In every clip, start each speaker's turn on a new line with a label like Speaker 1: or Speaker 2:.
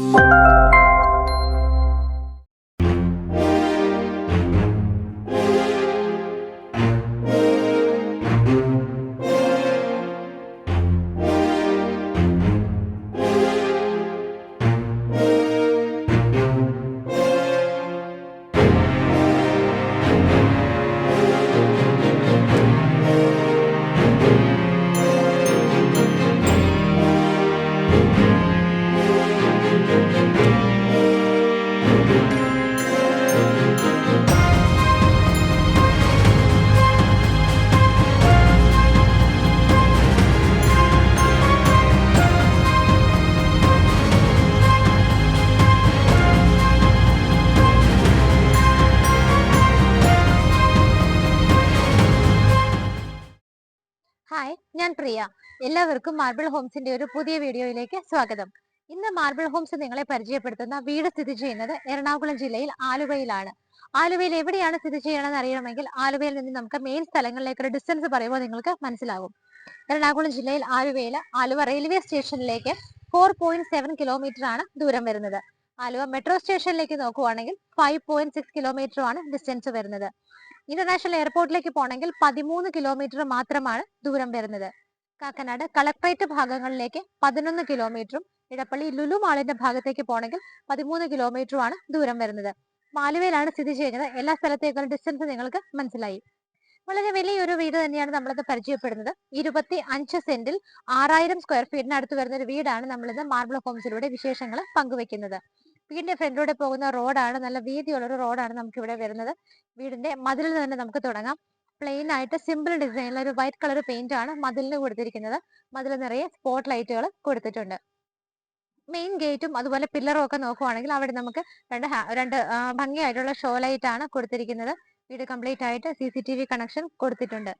Speaker 1: Hi, ഞാൻ പ്രിയ. എല്ലാവർക്കും marble ഹോംസിന്റെ ഒരു പുതിയ വീഡിയോയിലേക്ക് സ്വാഗതം. ഇന്ന് മാർബിൾ ഹോംസ് നിങ്ങളെ പരിചയപ്പെടുത്തുന്ന വീട് സ്ഥിതി ചെയ്യുന്നത് എറണാകുളം ജില്ലയിൽ ആലുവയിലാണ്. ആലുവയിൽ എവിടെയാണ് സ്ഥിതി ചെയ്യണമെന്ന് അറിയണമെങ്കിൽ ആലുവയിൽ നിന്ന് നമുക്ക് മെയിൻ സ്ഥലങ്ങളിലേക്കുള്ള ഡിസ്റ്റൻസ് പറയുമ്പോൾ നിങ്ങൾക്ക് മനസ്സിലാകും. എറണാകുളം ജില്ലയിൽ ആലുവ റെയിൽവേ സ്റ്റേഷനിലേക്ക് 4.7 കിലോമീറ്റർ ആണ് ദൂരം വരുന്നത്. ആലുവ മെട്രോ സ്റ്റേഷനിലേക്ക് നോക്കുവാണെങ്കിൽ 5.6 കിലോമീറ്റർ ആണ് ഡിസ്റ്റൻസ് വരുന്നത്. ഇന്റർനാഷണൽ എയർപോർട്ടിലേക്ക് പോകണമെങ്കിൽ 13 കിലോമീറ്റർ മാത്രമാണ് ദൂരം വരുന്നത്. കാക്കനാട് കളക്ട്രേറ്റ് ഭാഗങ്ങളിലേക്ക് 11 കിലോമീറ്ററും ഇടപ്പള്ളി ലുലു മാളിന്റെ ഭാഗത്തേക്ക് പോകണമെങ്കിൽ 13 കിലോമീറ്ററുമാണ് ദൂരം വരുന്നത്. ആലുവയിലാണ് സ്ഥിതി ചെയ്യുന്നത്. എല്ലാ സ്ഥലത്തേക്കുള്ള ഡിസ്റ്റൻസ് നിങ്ങൾക്ക് മനസ്സിലായി. വളരെ വലിയൊരു വീട് തന്നെയാണ് നമ്മളിത് പരിചയപ്പെടുന്നത്. 25 സെന്റിൽ 6000 സ്ക്വയർ ഫീറ്റിന് അടുത്ത് വരുന്ന ഒരു വീടാണ് നമ്മളിത് മാർബിൾ ഹോംസിലൂടെ വിശേഷങ്ങൾ പങ്കുവെക്കുന്നത്. വീടിന്റെ ഫ്രണ്ടിലൂടെ പോകുന്ന റോഡാണ്, നല്ല വീതിയുള്ള ഒരു റോഡാണ് നമുക്ക് ഇവിടെ വരുന്നത്. വീടിന്റെ മതിലിൽ തന്നെ നമുക്ക് തുടങ്ങാം. പ്ലെയിൻ ആയിട്ട് സിമ്പിൾ ഡിസൈനിൽ ഒരു വൈറ്റ് കളർ പെയിന്റ് ആണ് മതിലിന് കൊടുത്തിരിക്കുന്നത്. മതിൽ നിറയെ സ്പോട്ട് ലൈറ്റുകൾ കൊടുത്തിട്ടുണ്ട്. മെയിൻ ഗേറ്റും അതുപോലെ പില്ലറും ഒക്കെ നോക്കുവാണെങ്കിൽ അവിടെ നമുക്ക് രണ്ട് ഭംഗിയായിട്ടുള്ള ഷോ ലൈറ്റ് ആണ് കൊടുത്തിരിക്കുന്നത്. വീട് കംപ്ലീറ്റ് ആയിട്ട് CCTV കണക്ഷൻ കൊടുത്തിട്ടുണ്ട്.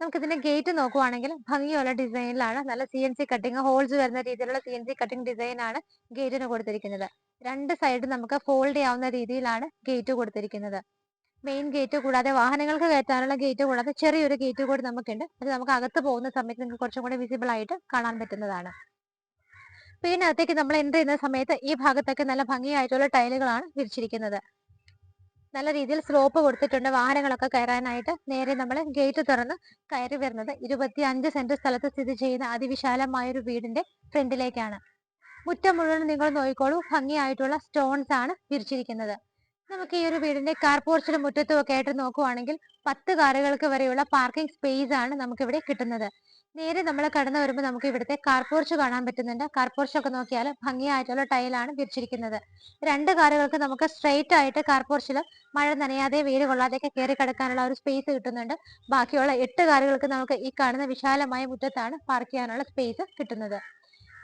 Speaker 1: നമുക്ക് ഇതിന്റെ ഗേറ്റ് നോക്കുവാണെങ്കിൽ ഭംഗിയുള്ള ഡിസൈനിലാണ്, നല്ല CNC കട്ടിങ് ഹോൾസ് വരുന്ന രീതിയിലുള്ള CNC കട്ടിങ് ഡിസൈൻ ആണ് ഗേറ്റിന് കൊടുത്തിരിക്കുന്നത്. രണ്ട് സൈഡ് നമുക്ക് ഫോൾഡ് ചെയ്യാവുന്ന രീതിയിലാണ് ഗേറ്റ് കൊടുത്തിരിക്കുന്നത്. മെയിൻ ഗേറ്റ് കൂടാതെ വാഹനങ്ങൾക്ക് കയറ്റാനുള്ള ഗേറ്റ് കൂടാതെ ചെറിയൊരു ഗേറ്റ് കൂടി നമുക്കുണ്ട്. അത് നമുക്ക് അകത്ത് പോകുന്ന സമയത്ത് നിങ്ങൾക്ക് കുറച്ചും കൂടി വിസിബിൾ ആയിട്ട് കാണാൻ പറ്റുന്നതാണ്. വീടിനകത്തേക്ക് നമ്മൾ എൻ്റർ ചെയ്യുന്ന സമയത്ത് ഈ ഭാഗത്തൊക്കെ നല്ല ഭംഗിയായിട്ടുള്ള ടൈലുകളാണ് വിരിച്ചിരിക്കുന്നത്. നല്ല രീതിയിൽ സ്ലോപ്പ് കൊടുത്തിട്ടുണ്ട് വാഹനങ്ങളൊക്കെ കയറാനായിട്ട്. നേരെ നമ്മൾ ഗേറ്റ് തുറന്ന് കയറി വരുന്നത് 25 സെന്റ് സ്ഥലത്ത് സ്ഥിതി ചെയ്യുന്ന അതിവിശാലമായ ഒരു വീടിന്റെ ഫ്രണ്ടിലേക്കാണ്. മുറ്റം മുഴുവൻ നിങ്ങൾ നോക്കിക്കോളൂ, ഭംഗിയായിട്ടുള്ള സ്റ്റോൺസ് ആണ് വിരിച്ചിരിക്കുന്നത്. നമുക്ക് ഈ ഒരു വീടിന്റെ കാർ പോർച്ചിലും മുറ്റത്തും ഒക്കെ ആയിട്ട് നോക്കുവാണെങ്കിൽ 10 കാറുകൾക്ക് വരെയുള്ള പാർക്കിംഗ് സ്പേസ് ആണ് നമുക്ക് ഇവിടെ കിട്ടുന്നത്. നേരെ നമ്മൾ കടന്നു വരുമ്പോൾ നമുക്ക് ഇവിടുത്തെ കാർ പോർച്ച് കാണാൻ പറ്റുന്നുണ്ട്. കാർ പോർച്ച് ഒക്കെ നോക്കിയാൽ ഭംഗിയായിട്ടുള്ള ടൈലാണ് വിരിച്ചിരിക്കുന്നത്. 2 കാറുകൾക്ക് നമുക്ക് സ്ട്രെയിറ്റ് ആയിട്ട് കാർ പോർച്ചിൽ മഴ നനയാതെ വെയിൽ കൊള്ളാതെയൊക്കെ കയറി കിടക്കാനുള്ള ഒരു സ്പേസ് കിട്ടുന്നുണ്ട്. ബാക്കിയുള്ള 8 കാറുകൾക്ക് നമുക്ക് ഈ കാണുന്ന വിശാലമായ മുറ്റത്താണ് പാർക്ക് ചെയ്യാനുള്ള സ്പേസ് കിട്ടുന്നത്.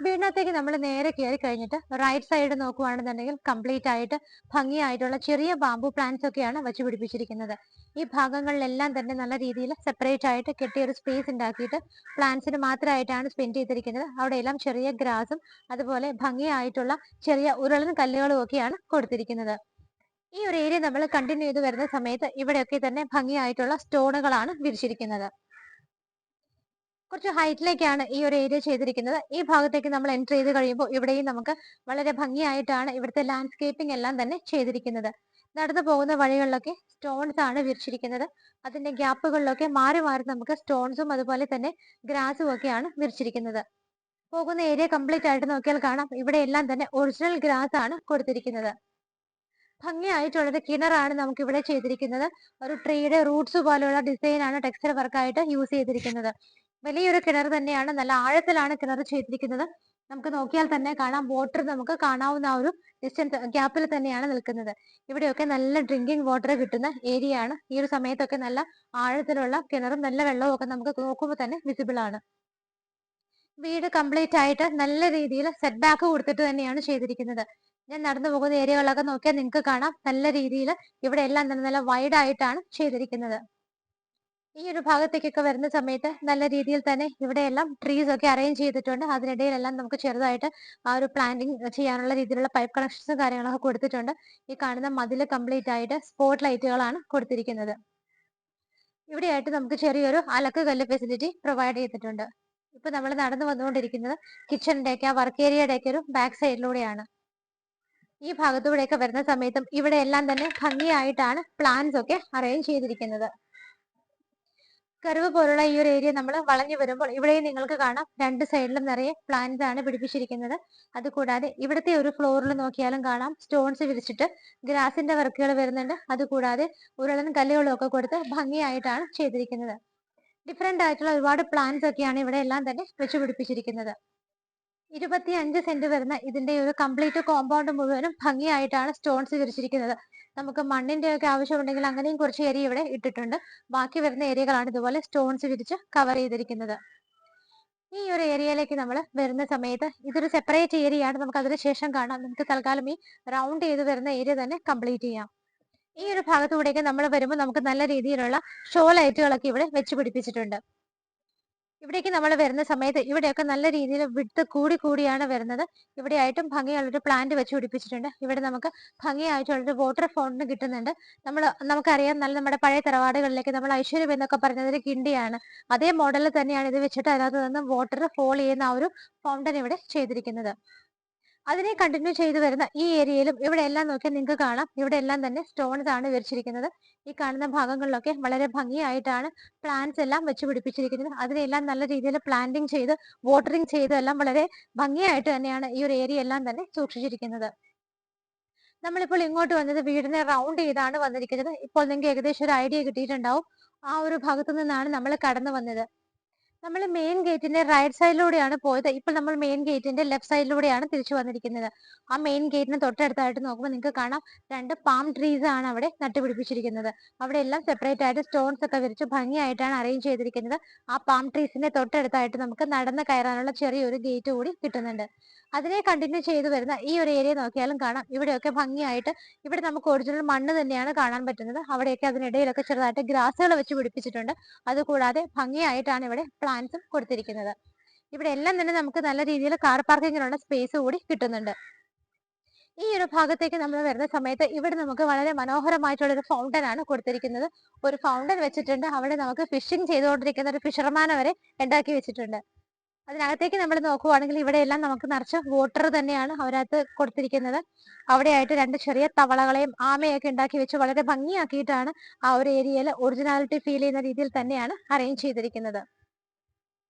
Speaker 1: വീടിനകത്തേക്ക് നമ്മൾ നേരെ കയറി കഴിഞ്ഞിട്ട് റൈറ്റ് സൈഡ് നോക്കുവാണെന്നുണ്ടെങ്കിൽ കംപ്ലീറ്റ് ആയിട്ട് ഭംഗിയായിട്ടുള്ള ചെറിയ ബാംബു പ്ലാന്റ്സ് ഒക്കെയാണ് വെച്ച് പിടിപ്പിച്ചിരിക്കുന്നത്. ഈ ഭാഗങ്ങളിലെല്ലാം തന്നെ നല്ല രീതിയിൽ സെപ്പറേറ്റ് ആയിട്ട് കെട്ടിയ ഒരു സ്പേസ് ഉണ്ടാക്കിയിട്ട് പ്ലാന്റ്സിന് മാത്രമായിട്ടാണ് സ്പെൻഡ് ചെയ്തിരിക്കുന്നത്. അവിടെയെല്ലാം ചെറിയ ഗ്രാസും അതുപോലെ ഭംഗിയായിട്ടുള്ള ചെറിയ ഉരുളൻ കല്ലുകളും ഒക്കെയാണ് കൊടുത്തിരിക്കുന്നത്. ഈ ഒരു ഏരിയ നമ്മൾ കണ്ടിന്യൂ ചെയ്ത് വരുന്ന സമയത്ത് ഇവിടെയൊക്കെ തന്നെ ഭംഗിയായിട്ടുള്ള സ്റ്റോണുകളാണ് വിരിച്ചിരിക്കുന്നത്. കുറച്ച് ഹൈറ്റിലേക്കാണ് ഈ ഒരു ഏരിയ ചെയ്തിരിക്കുന്നത്. ഈ ഭാഗത്തേക്ക് നമ്മൾ എൻട്രി ചെയ്ത് കഴിയുമ്പോൾ ഇവിടെയും നമുക്ക് വളരെ ഭംഗിയായിട്ടാണ് ഇവിടുത്തെ ലാൻഡ്സ്കേപ്പിംഗ് എല്ലാം തന്നെ ചെയ്തിരിക്കുന്നത്. നടന്നു പോകുന്ന വഴികളിലൊക്കെ സ്റ്റോൺസ് ആണ് വിരിച്ചിരിക്കുന്നത്. അതിന്റെ ഗ്യാപ്പുകളിലൊക്കെ മാറി മാറി നമുക്ക് സ്റ്റോൺസും അതുപോലെ തന്നെ ഗ്രാസും ഒക്കെയാണ് വിരിച്ചിരിക്കുന്നത്. പോകുന്ന ഏരിയ കംപ്ലീറ്റ് ആയിട്ട് നോക്കിയാൽ കാണാം ഇവിടെ എല്ലാം തന്നെ ഒറിജിനൽ ഗ്രാസ് ആണ് കൊടുത്തിരിക്കുന്നത്. ഭംഗിയായിട്ടുള്ളത് കിണറാണ് നമുക്ക് ഇവിടെ ചെയ്തിരിക്കുന്നത്. ഒരു ട്രീയുടെ റൂട്ട്സ് പോലെയുള്ള ഡിസൈൻ ആണ് ടെക്സ്ചർ വർക്കായിട്ട് യൂസ് ചെയ്തിരിക്കുന്നത്. വലിയൊരു കിണർ തന്നെയാണ്, നല്ല ആഴത്തിലാണ് കിണർ ചെയ്തിരിക്കുന്നത്. നമുക്ക് നോക്കിയാൽ തന്നെ കാണാം വാട്ടർ നമുക്ക് കാണാവുന്ന ആ ഒരു ഡിസ്റ്റൻസ് ഗ്യാപ്പിൽ തന്നെയാണ് നിൽക്കുന്നത്. ഇവിടെയൊക്കെ നല്ല ഡ്രിങ്കിങ് വാട്ടർ കിട്ടുന്ന ഏരിയ ആണ്. ഈ ഒരു സമയത്തൊക്കെ നല്ല ആഴത്തിലുള്ള കിണറും നല്ല വെള്ളവും ഒക്കെ നമുക്ക് നോക്കുമ്പോൾ തന്നെ വിസിബിൾ ആണ്. വീട് കംപ്ലീറ്റ് ആയിട്ട് നല്ല രീതിയിൽ സെറ്റ് ബാക്ക് കൊടുത്തിട്ട് തന്നെയാണ് ചെയ്തിരിക്കുന്നത്. ഞാൻ നടന്നു പോകുന്ന ഏരിയകളൊക്കെ നോക്കിയാൽ നിങ്ങൾക്ക് കാണാം നല്ല രീതിയിൽ ഇവിടെ എല്ലാം തന്നെ നല്ല വൈഡ് ആയിട്ടാണ് ചെയ്തിരിക്കുന്നത്. ഈ ഒരു ഭാഗത്തേക്കൊക്കെ വരുന്ന സമയത്ത് നല്ല രീതിയിൽ തന്നെ ഇവിടെയെല്ലാം ട്രീസ് ഒക്കെ അറേഞ്ച് ചെയ്തിട്ടുണ്ട്. അതിനിടയിലെല്ലാം നമുക്ക് ചെറുതായിട്ട് ആ ഒരു പ്ലാന്റിങ് ചെയ്യാനുള്ള രീതിയിലുള്ള പൈപ്പ് കണക്ഷൻസും കാര്യങ്ങളൊക്കെ കൊടുത്തിട്ടുണ്ട്. ഈ കാണുന്ന മതിൽ കംപ്ലീറ്റ് ആയിട്ട് സ്പോട്ട് ലൈറ്റുകളാണ് കൊടുത്തിരിക്കുന്നത്. ഇവിടെയായിട്ട് നമുക്ക് ചെറിയൊരു അലക്ക് കല്ല് ഫെസിലിറ്റി പ്രൊവൈഡ് ചെയ്തിട്ടുണ്ട്. ഇപ്പൊ നമ്മൾ നടന്നു വന്നുകൊണ്ടിരിക്കുന്നത് കിച്ചണിന്റെ ഒക്കെ വർക്ക് ഏരിയയുടെ ഒക്കെ ഒരു ബാക്ക് സൈഡിലൂടെയാണ്. ഈ ഭാഗത്തൂടെയൊക്കെ വരുന്ന സമയത്തും ഇവിടെ എല്ലാം തന്നെ ഭംഗിയായിട്ടാണ് പ്ലാന്റ്സ് ഒക്കെ അറേഞ്ച് ചെയ്തിരിക്കുന്നത്. കർവ് പോലുള്ള ഈ ഒരു ഏരിയ നമ്മൾ വളഞ്ഞു വരുമ്പോൾ ഇവിടെയും നിങ്ങൾക്ക് കാണാം രണ്ട് സൈഡിലും നിറയെ പ്ലാന്റ്സ് ആണ് പിടിപ്പിച്ചിരിക്കുന്നത്. അതുകൂടാതെ ഇവിടുത്തെ ഒരു ഫ്ലോറിൽ നോക്കിയാലും കാണാം സ്റ്റോൺസ് വിരിച്ചിട്ട് ഗ്രാസിന്റെ വർക്കുകൾ വരുന്നുണ്ട്. അതുകൂടാതെ ഉരുളൻ കല്ലുകളും ഒക്കെ കൊടുത്ത് ഭംഗിയായിട്ടാണ് ചെയ്തിരിക്കുന്നത്. ഡിഫറെന്റ് ആയിട്ടുള്ള ഒരുപാട് പ്ലാന്റ്സ് ഒക്കെയാണ് ഇവിടെ എല്ലാം തന്നെ വെച്ച് പിടിപ്പിച്ചിരിക്കുന്നത്. 25 സെന്റ് വരുന്ന ഇതിന്റെ ഒരു കംപ്ലീറ്റ് കോമ്പൗണ്ട് മുഴുവനും ഭംഗിയായിട്ടാണ് സ്റ്റോൺസ് വിരിച്ചിരിക്കുന്നത്. നമുക്ക് മണ്ണിന്റെ ഒക്കെ ആവശ്യമുണ്ടെങ്കിൽ അങ്ങനെയും കുറച്ച് ഏരിയ ഇവിടെ ഇട്ടിട്ടുണ്ട്. ബാക്കി വരുന്ന ഏരിയകളാണ് ഇതുപോലെ സ്റ്റോൺസ് വിരിച്ച് കവർ ചെയ്തിരിക്കുന്നത്. ഈ ഒരു ഏരിയയിലേക്ക് നമ്മൾ വരുന്ന സമയത്ത് ഇതൊരു സെപ്പറേറ്റ് ഏരിയ ആണ്. നമുക്ക് അതിനുശേഷം കാണാം. നമുക്ക് തൽക്കാലം ഈ റൗണ്ട് ചെയ്ത് വരുന്ന ഏരിയ തന്നെ കംപ്ലീറ്റ് ചെയ്യാം. ഈ ഒരു ഭാഗത്തൂടെയൊക്കെ നമ്മൾ വരുമ്പോൾ നമുക്ക് നല്ല രീതിയിലുള്ള ഷോ ലൈറ്റുകളൊക്കെ ഇവിടെ വെച്ച് പിടിപ്പിച്ചിട്ടുണ്ട്. ഇവിടേക്ക് നമ്മൾ വരുന്ന സമയത്ത് ഇവിടെയൊക്കെ നല്ല രീതിയിൽ വിട്ട് കൂടിയാണ് വരുന്നത്. ഇവിടെയായിട്ടും ഭംഗിയുള്ളൊരു പ്ലാന്റ് വെച്ച് പിടിപ്പിച്ചിട്ടുണ്ട്. ഇവിടെ നമുക്ക് ഭംഗിയായിട്ടുള്ളൊരു വാട്ടർ ഫൗണ്ടൻ കിട്ടുന്നുണ്ട്. നമുക്കറിയാം നല്ല നമ്മുടെ പഴയ തറവാടുകളിലേക്ക് നമ്മൾ ഐശ്വര്യം എന്നൊക്കെ പറയുന്നത് കിണ്ടിയാണ്. അതേ മോഡലിൽ തന്നെയാണ് ഇത് വെച്ചിട്ട് അതിനകത്ത് നിന്ന് വാട്ടർ ഫോൾ ചെയ്യുന്ന ആ ഒരു ഫൗണ്ടൻ ഇവിടെ ചെയ്തിരിക്കുന്നത്. അതിനെ കണ്ടിന്യൂ ചെയ്തു വരുന്ന ഈ ഏരിയയിലും ഇവിടെ എല്ലാം നോക്കിയാൽ നിങ്ങൾക്ക് കാണാം ഇവിടെ എല്ലാം തന്നെ സ്റ്റോൺസ് ആണ് വിരിച്ചിരിക്കുന്നത്. ഈ കാണുന്ന ഭാഗങ്ങളിലൊക്കെ വളരെ ഭംഗിയായിട്ടാണ് പ്ലാന്റ്സ് എല്ലാം വെച്ച് പിടിപ്പിച്ചിരിക്കുന്നത്. അതിനെല്ലാം നല്ല രീതിയിൽ പ്ലാന്റിങ് ചെയ്ത് വാട്ടറിങ് ചെയ്ത് എല്ലാം വളരെ ഭംഗിയായിട്ട് തന്നെയാണ് ഈ ഒരു ഏരിയ എല്ലാം തന്നെ സൂക്ഷിച്ചിരിക്കുന്നത്. നമ്മളിപ്പോൾ ഇങ്ങോട്ട് വന്നത് വീടിനെ റൗണ്ട് ചെയ്താണ് വന്നിരിക്കുന്നത്. ഇപ്പോൾ നിങ്ങൾക്ക് ഏകദേശം ഒരു ഐഡിയ കിട്ടിയിട്ടുണ്ടാവും. ആ ഒരു ഭാഗത്തു നിന്നാണ് നമ്മൾ കടന്നു വന്നത്. നമ്മൾ മെയിൻ ഗേറ്റിന്റെ റൈറ്റ് സൈഡിലൂടെയാണ് പോയത്. ഇപ്പോൾ നമ്മൾ മെയിൻ ഗേറ്റിന്റെ ലെഫ്റ്റ് സൈഡിലൂടെയാണ് തിരിച്ചു വന്നിരിക്കുന്നത്. ആ മെയിൻ ഗേറ്റിന് തൊട്ടടുത്തായിട്ട് നോക്കുമ്പോൾ നിങ്ങൾക്ക് കാണാം രണ്ട് പാം ട്രീസ് ആണ് അവിടെ നട്ടുപിടിപ്പിച്ചിരിക്കുന്നത്. അവിടെ എല്ലാം സെപ്പറേറ്റ് ആയിട്ട് സ്റ്റോൺസ് ഒക്കെ വിരിച്ച് ഭംഗിയായിട്ടാണ് അറേഞ്ച് ചെയ്തിരിക്കുന്നത്. ആ പാം ട്രീസിന്റെ തൊട്ടടുത്തായിട്ട് നമുക്ക് നടന്ന് കയറാനുള്ള ചെറിയൊരു ഗേറ്റ് കൂടി കിട്ടുന്നുണ്ട്. അതിനെ കണ്ടിന്യൂ ചെയ്തു വരുന്ന ഈ ഒരു ഏരിയ നോക്കിയാലും കാണാം ഇവിടെയൊക്കെ ഭംഗിയായിട്ട് ഇവിടെ നമുക്ക് ഒറിജിനൽ മണ്ണ് തന്നെയാണ് കാണാൻ പറ്റുന്നത്. അവിടെയൊക്കെ അതിനിടയിലൊക്കെ ചെറുതായിട്ട് ഗ്രാസുകൾ വെച്ച് പിടിപ്പിച്ചിട്ടുണ്ട്. അതുകൂടാതെ ഭംഗിയായിട്ടാണ് ഇവിടെ പ്ലാന്റ്സും കൊടുത്തിരിക്കുന്നത്. ഇവിടെ എല്ലാം തന്നെ നമുക്ക് നല്ല രീതിയിൽ കാർ പാർക്കിങ്ങിനുള്ള സ്പേസ് കൂടി കിട്ടുന്നുണ്ട്. ഈ ഒരു ഭാഗത്തേക്ക് നമ്മൾ വരുന്ന സമയത്ത് ഇവിടെ നമുക്ക് വളരെ മനോഹരമായിട്ടുള്ള ഒരു ഫൗണ്ടൻ ആണ് കൊടുത്തിരിക്കുന്നത്. ഒരു ഫൗണ്ടൻ വെച്ചിട്ടുണ്ട്. അവിടെ നമുക്ക് ഫിഷിംഗ് ചെയ്തുകൊണ്ടിരിക്കുന്ന ഒരു ഫിഷർമാനെ വരെ ഉണ്ടാക്കി വെച്ചിട്ടുണ്ട്. അതിനകത്തേക്ക് നമ്മൾ നോക്കുവാണെങ്കിൽ ഇവിടെ എല്ലാം നമുക്ക് നിറച്ച് വാട്ടർ തന്നെയാണ് അവരകത്ത് കൊടുത്തിരിക്കുന്നത്. അവിടെയായിട്ട് രണ്ട് ചെറിയ തവളകളെയും ആമയൊക്കെ ഉണ്ടാക്കി വെച്ച് വളരെ ഭംഗിയാക്കിയിട്ടാണ് ആ ഒരു ഏരിയയിൽ ഒറിജിനാലിറ്റി ഫീൽ ചെയ്യുന്ന രീതിയിൽ തന്നെയാണ് അറേഞ്ച് ചെയ്തിരിക്കുന്നത്.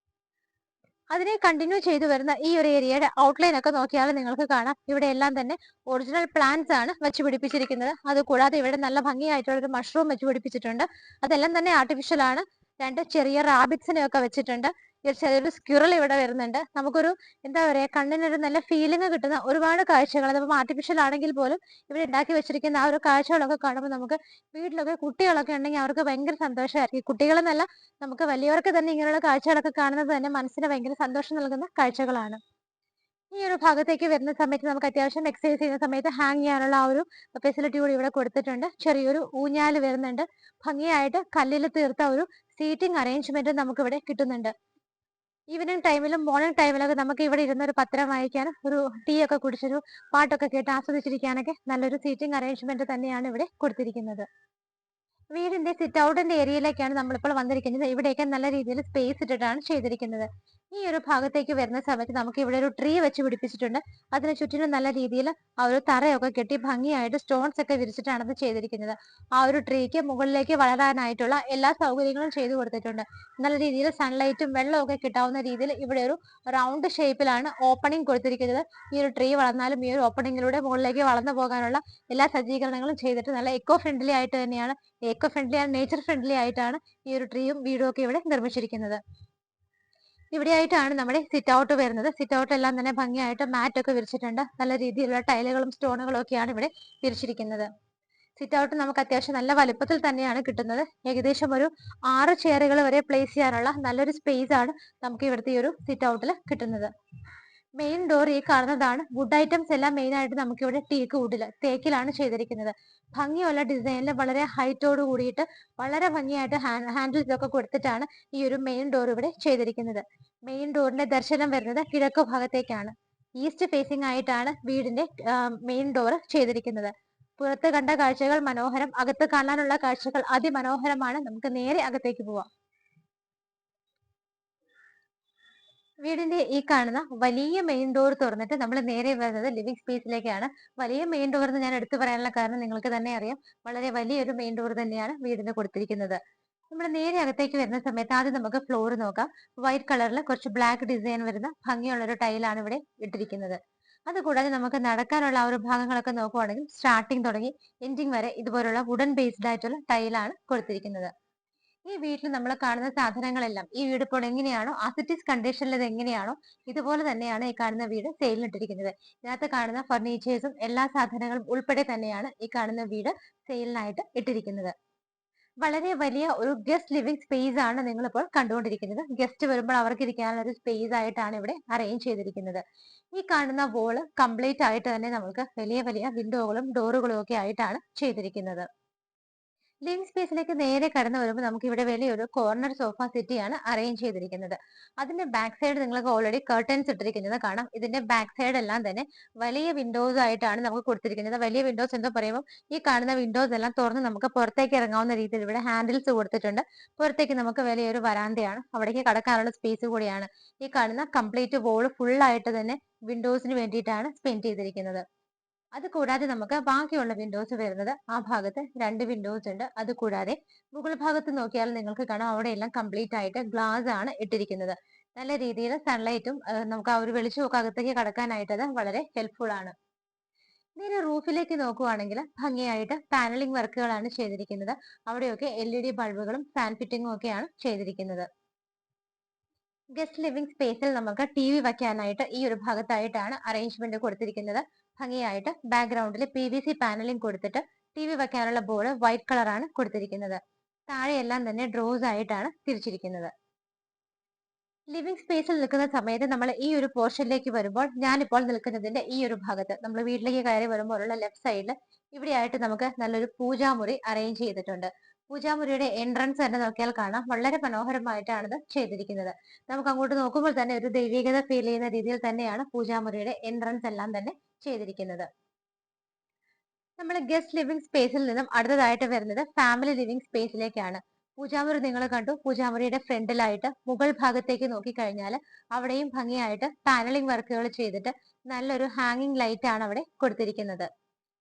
Speaker 1: അതിനെ കണ്ടിന്യൂ ചെയ്തു വരുന്ന ഈ ഒരു ഏരിയയുടെ ഔട്ട്ലൈൻ ഒക്കെ നോക്കിയാൽ നിങ്ങൾക്ക് കാണാം ഇവിടെ എല്ലാം തന്നെ ഒറിജിനൽ പ്ലാന്റ്സ് ആണ് വെച്ച് പിടിപ്പിച്ചിരിക്കുന്നത്. അതുകൂടാതെ ഇവിടെ നല്ല ഭംഗിയായിട്ടുള്ള ഒരു മഷ്റൂം വെച്ച് പിടിപ്പിച്ചിട്ടുണ്ട്. അതെല്ലാം തന്നെ ആർട്ടിഫിഷ്യൽ ആണ്. രണ്ട് ചെറിയ റാബിറ്റ്സിനെ ഒക്കെ വെച്ചിട്ടുണ്ട്. ചെറിയൊരു സ്ക്യൂറൽ ഇവിടെ വരുന്നുണ്ട്. നമുക്കൊരു എന്താ പറയാ കണ്ണിനൊരു നല്ല ഫീലിംഗ് കിട്ടുന്ന ഒരുപാട് കാഴ്ചകൾ അതിപ്പം ആർട്ടിഫിഷ്യൽ ആണെങ്കിൽ പോലും ഇവിടെ ഉണ്ടാക്കി വെച്ചിരിക്കുന്ന ആ ഒരു കാഴ്ചകളൊക്കെ കാണുമ്പോൾ നമുക്ക് വീട്ടിലൊക്കെ കുട്ടികളൊക്കെ ഉണ്ടെങ്കിൽ അവർക്ക് ഭയങ്കര സന്തോഷമായിരിക്കും. കുട്ടികളെന്നല്ല നമുക്ക് വലിയവർക്ക് തന്നെ ഇങ്ങനെയുള്ള കാഴ്ചകളൊക്കെ കാണുന്നത് തന്നെ മനസ്സിന് ഭയങ്കര സന്തോഷം നൽകുന്ന കാഴ്ചകളാണ്. ഈ ഒരു ഭാഗത്തേക്ക് വരുന്ന സമയത്ത് നമുക്ക് അത്യാവശ്യം എക്സസൈസ് ചെയ്യുന്ന സമയത്ത് ഹാങ് ചെയ്യാനുള്ള ആ ഒരു ഫെസിലിറ്റി കൂടി ഇവിടെ കൊടുത്തിട്ടുണ്ട്. ചെറിയൊരു ഊഞ്ഞാല് വരുന്നുണ്ട്. ഭംഗിയായിട്ട് കല്ലിൽ തീർത്ത ഒരു സീറ്റിംഗ് അറേഞ്ച്മെന്റ് നമുക്ക് ഇവിടെ കിട്ടുന്നുണ്ട്. ഈവനിങ് ടൈമിലും മോർണിംഗ് ടൈമിലൊക്കെ നമുക്ക് ഇവിടെ ഇരുന്ന് ഒരു പത്രം വായിക്കാനും ഒരു ടീ ഒക്കെ കുടിച്ചൊരു പാട്ടൊക്കെ കേട്ട് ആസ്വദിച്ചിരിക്കാനൊക്കെ നല്ലൊരു സീറ്റിംഗ് അറേഞ്ച്മെന്റ് തന്നെയാണ് ഇവിടെ കൊടുത്തിരിക്കുന്നത്. വീടിന്റെ സിറ്റ് ഔട്ടിന്റെ ഏരിയയിലേക്കാണ് നമ്മളിപ്പോൾ വന്നിരിക്കുന്നത്. ഇവിടെയൊക്കെ നല്ല രീതിയിൽ സ്പേസ് ഇട്ടിട്ടാണ് ചെയ്തിരിക്കുന്നത്. ഈ ഒരു ഭാഗത്തേക്ക് വരുന്ന സമയത്ത് നമുക്ക് ഇവിടെ ഒരു ട്രീ വെച്ച് പിടിപ്പിച്ചിട്ടുണ്ട്. അതിന് ചുറ്റിനും നല്ല രീതിയിൽ ആ ഒരു തറയൊക്കെ കെട്ടി ഭംഗിയായിട്ട് സ്റ്റോൺസ് ഒക്കെ വിരിച്ചിട്ടാണ് അത് ചെയ്തിരിക്കുന്നത്. ആ ഒരു ട്രീക്ക് മുകളിലേക്ക് വളരാനായിട്ടുള്ള എല്ലാ സൗകര്യങ്ങളും ചെയ്തു കൊടുത്തിട്ടുണ്ട്. നല്ല രീതിയിൽ സൺലൈറ്റും വെള്ളമൊക്കെ കിട്ടാവുന്ന രീതിയിൽ ഇവിടെ ഒരു റൗണ്ട് ഷേപ്പിലാണ് ഓപ്പണിംഗ് കൊടുത്തിരിക്കുന്നത്. ഈ ഒരു ട്രീ വളർന്നാലും ഈ ഒരു ഓപ്പണിങ്ങിലൂടെ മുകളിലേക്ക് വളർന്നു പോകാനുള്ള എല്ലാ സജ്ജീകരണങ്ങളും ചെയ്തിട്ട് നല്ല എക്കോ ഫ്രണ്ട്ലി ആയിട്ട് തന്നെയാണ് നേച്ചർ ഫ്രണ്ട്ലി ആയിട്ടാണ് ഈ ഒരു ട്രീയും വീടും ഒക്കെ ഇവിടെ നിർമ്മിച്ചിരിക്കുന്നത്. ഇവിടെയായിട്ടാണ് നമ്മുടെ സിറ്റ് ഔട്ട് വരുന്നത്. സിറ്റ് ഔട്ട് എല്ലാം തന്നെ ഭംഗിയായിട്ട് മാറ്റ് ഒക്കെ വിരിച്ചിട്ടുണ്ട്. നല്ല രീതിയിലുള്ള ടൈലുകളും സ്റ്റോണുകളും ഒക്കെയാണ് ഇവിടെ വിരിച്ചിരിക്കുന്നത്. സിറ്റ് ഔട്ട് നമുക്ക് അത്യാവശ്യം നല്ല വലുപ്പത്തിൽ തന്നെയാണ് കിട്ടുന്നത്. ഏകദേശം ഒരു 6 ചെയറുകൾ വരെ പ്ലേസ് ചെയ്യാനുള്ള നല്ലൊരു സ്പേസ് ആണ് നമുക്ക് ഇവിടുത്തെ ഈ ഒരു സിറ്റ് ഔട്ടിൽ കിട്ടുന്നത്. മെയിൻ ഡോർ ഈ കാണുന്നതാണ്. വുഡ് ഐറ്റംസ് എല്ലാം മെയിൻ ആയിട്ട് നമുക്ക് ഇവിടെ ടീക്ക് വുഡില് തേക്കിലാണ് ചെയ്തിരിക്കുന്നത്. ഭംഗിയുള്ള ഡിസൈനിൽ വളരെ ഹൈറ്റോട് കൂടിയിട്ട് വളരെ ഭംഗിയായിട്ട് ഹാൻഡിൽസ് ഒക്കെ കൊടുത്തിട്ടാണ് ഈ ഒരു മെയിൻ ഡോർ ഇവിടെ ചെയ്തിരിക്കുന്നത്. മെയിൻ ഡോറിന്റെ ദർശനം വരുന്നത് കിഴക്ക് ഭാഗത്തേക്കാണ്. ഈസ്റ്റ് ഫേസിംഗ് ആയിട്ടാണ് വീടിന്റെ മെയിൻ ഡോർ ചെയ്തിരിക്കുന്നത്. പുറത്ത് കണ്ട കാഴ്ചകൾ മനോഹരം, അകത്ത് കാണാനുള്ള കാഴ്ചകൾ അതിമനോഹരമാണ്. നമുക്ക് നേരെ അകത്തേക്ക് പോവാം. വീടിന്റെ ഈ കാണുന്ന വലിയ മെയിൻ ഡോർ തുറന്നിട്ട് നമ്മൾ നേരെ വരുന്നത് ലിവിംഗ് സ്പേസിലേക്കാണ്. വലിയ മെയിൻ ഡോർ എന്ന് ഞാൻ എടുത്തു പറയാനുള്ള കാരണം നിങ്ങൾക്ക് തന്നെ അറിയാം. വളരെ വലിയൊരു മെയിൻ ഡോർ തന്നെയാണ് വീടിന് കൊടുത്തിരിക്കുന്നത്. നമ്മൾ നേരെ അകത്തേക്ക് വരുന്ന സമയത്ത് ആദ്യം നമുക്ക് ഫ്ലോർ നോക്കാം. വൈറ്റ് കളറിൽ കുറച്ച് ബ്ലാക്ക് ഡിസൈൻ വരുന്ന ഭംഗിയുള്ള ഒരു ടൈലാണ് ഇവിടെ ഇട്ടിരിക്കുന്നത്. അതുകൂടാതെ നമുക്ക് നടക്കാനുള്ള ആ ഒരു ഭാഗങ്ങളൊക്കെ നോക്കുവാണെങ്കിൽ സ്റ്റാർട്ടിങ് തുടങ്ങി എൻഡിങ് വരെ ഇതുപോലുള്ള വുഡൻ ബേസ്ഡ് ആയിട്ടുള്ള ടൈലാണ് കൊടുത്തിരിക്കുന്നത്. ഈ വീട്ടിൽ നമ്മൾ കാണുന്ന സാധനങ്ങളെല്ലാം ഈ വീട് ഇപ്പോൾ എങ്ങനെയാണോ ആസിറ്റീസ് കണ്ടീഷനിൽ ഇത് എങ്ങനെയാണോ ഇതുപോലെ തന്നെയാണ് ഈ കാണുന്ന വീട് സെയിലിനിട്ടിരിക്കുന്നത്. ഇതിനകത്ത് കാണുന്ന ഫർണിച്ചേഴ്സും എല്ലാ സാധനങ്ങളും ഉൾപ്പെടെ തന്നെയാണ് ഈ കാണുന്ന വീട് സെയിലിനായിട്ട് ഇട്ടിരിക്കുന്നത്. വളരെ വലിയ ഒരു ഗസ്റ്റ് ലിവിംഗ് സ്പേസ് ആണ് നിങ്ങളിപ്പോൾ കണ്ടുകൊണ്ടിരിക്കുന്നത്. ഗസ്റ്റ് വരുമ്പോൾ അവർക്ക് ഇരിക്കാനുള്ള ഒരു സ്പേസ് ആയിട്ടാണ് ഇവിടെ അറേഞ്ച് ചെയ്തിരിക്കുന്നത്. ഈ കാണുന്ന വോള് കംപ്ലീറ്റ് ആയിട്ട് തന്നെ നമുക്ക് വലിയ വലിയ വിൻഡോകളും ഡോറുകളും ഒക്കെ ആയിട്ടാണ് ചെയ്തിരിക്കുന്നത്. ലിവിംഗ് സ്പേസിലേക്ക് നേരെ കടന്നു വരുമ്പോൾ നമുക്ക് ഇവിടെ വലിയൊരു കോർണർ സോഫ സെറ്റിയാണ് അറേഞ്ച് ചെയ്തിരിക്കുന്നത്. അതിന്റെ ബാക്ക് സൈഡ് നിങ്ങൾക്ക് ഓൾറെഡി കർട്ടൻസ് ഇട്ടിരിക്കുന്നത് കാണാം. ഇതിന്റെ ബാക്ക് സൈഡ് എല്ലാം തന്നെ വലിയ വിൻഡോസ് ആയിട്ടാണ് നമുക്ക് കൊടുത്തിരിക്കുന്നത്. വലിയ വിൻഡോസ് എന്ന് പറയുമ്പോൾ ഈ കാണുന്ന വിൻഡോസ് എല്ലാം തുറന്ന് നമുക്ക് പുറത്തേക്ക് ഇറങ്ങാവുന്ന രീതിയിൽ ഇവിടെ ഹാൻഡിൽസ് കൊടുത്തിട്ടുണ്ട്. പുറത്തേക്ക് നമുക്ക് വലിയൊരു വരാന്തയാണ്, അവിടേക്ക് കടക്കാനുള്ള സ്പേസ് കൂടിയാണ്. ഈ കാണുന്ന കംപ്ലീറ്റ് വോൾ ഫുൾ ആയിട്ട് തന്നെ വിൻഡോസിന് വേണ്ടിയിട്ടാണ് സ്പെൻഡ് ചെയ്തിരിക്കുന്നത്. അത് കൂടാതെ നമുക്ക് ബാക്കിയുള്ള വിൻഡോസ് വരുന്നത് ആ ഭാഗത്ത് 2 വിൻഡോസ് ഉണ്ട്. അത് കൂടാതെ മുകൾ ഭാഗത്ത് നോക്കിയാൽ നിങ്ങൾക്ക് കാണാം അവിടെയെല്ലാം കംപ്ലീറ്റ് ആയിട്ട് ഗ്ലാസ് ആണ് ഇട്ടിരിക്കുന്നത്. നല്ല രീതിയിൽ സൺലൈറ്റും നമുക്ക് ആ ഒരു വെളിച്ചമൊക്കെ അകത്തേക്ക് കടക്കാനായിട്ട് അത് വളരെ ഹെൽപ്ഫുൾ ആണ്. നേരെ റൂഫിലേക്ക് നോക്കുവാണെങ്കിൽ ഭംഗിയായിട്ട് പാനലിംഗ് വർക്കുകളാണ് ചെയ്തിരിക്കുന്നത്. അവിടെയൊക്കെ LED ബൾബുകളും ഫാൻ ഫിറ്റിംഗും ഒക്കെയാണ് ചെയ്തിരിക്കുന്നത്. ഗസ്റ്റ് ലിവിംഗ് സ്പേസിൽ നമുക്ക് TV വയ്ക്കാനായിട്ട് ഈ ഒരു ഭാഗത്തായിട്ടാണ് അറേഞ്ച്മെന്റ് കൊടുത്തിരിക്കുന്നത്. ഭംഗിയായിട്ട് ബാക്ക്ഗ്രൗണ്ടിൽ PVC പാനലിംഗ് കൊടുത്തിട്ട് TV വെക്കാനുള്ള ബോർഡ് വൈറ്റ് കളറാണ് കൊടുത്തിരിക്കുന്നത്. താഴെയെല്ലാം തന്നെ ഡ്രോസ് ആയിട്ടാണ് തിരിച്ചിരിക്കുന്നത്. ലിവിംഗ് സ്പേസിൽ നിൽക്കുന്ന സമയത്ത് നമ്മൾ ഈ ഒരു പോർഷനിലേക്ക് വരുമ്പോൾ ഞാനിപ്പോൾ നിൽക്കുന്നതിന്റെ ഈ ഒരു ഭാഗത്ത് നമ്മൾ വീട്ടിലേക്ക് കയറി വരുമ്പോഴുള്ള ലെഫ്റ്റ് സൈഡിൽ ഇവിടെയായിട്ട് നമുക്ക് നല്ലൊരു പൂജാമുറി അറേഞ്ച് ചെയ്തിട്ടുണ്ട്. പൂജാമുറിയുടെ എൻട്രൻസ് തന്നെ നോക്കിയാൽ കാണാം വളരെ മനോഹരമായിട്ടാണ് ഇത് ചെയ്തിരിക്കുന്നത്. നമുക്ക് അങ്ങോട്ട് നോക്കുമ്പോൾ തന്നെ ഒരു ദൈവികത ഫീൽ ചെയ്യുന്ന രീതിയിൽ തന്നെയാണ് പൂജാമുറിയുടെ എൻട്രൻസ് എല്ലാം തന്നെ ചെയ്തിരിക്കുന്നത്. നമ്മൾ ഗസ്റ്റ് ലിവിംഗ് സ്പേസിൽ നിന്നും അടുത്തതായിട്ട് വരുന്നത് ഫാമിലി ലിവിംഗ് സ്പേസിലേക്കാണ്. പൂജാമുറി നിങ്ങൾ കണ്ടു. പൂജാമുറിയുടെ ഫ്രണ്ടിലായിട്ട് മുകൾ ഭാഗത്തേക്ക് നോക്കിക്കഴിഞ്ഞാൽ അവിടെയും ഭംഗിയായിട്ട് പാനലിംഗ് വർക്കുകൾ ചെയ്തിട്ട് നല്ലൊരു ഹാങ്ങിങ് ലൈറ്റ് ആണ് അവിടെ കൊടുത്തിരിക്കുന്നത്.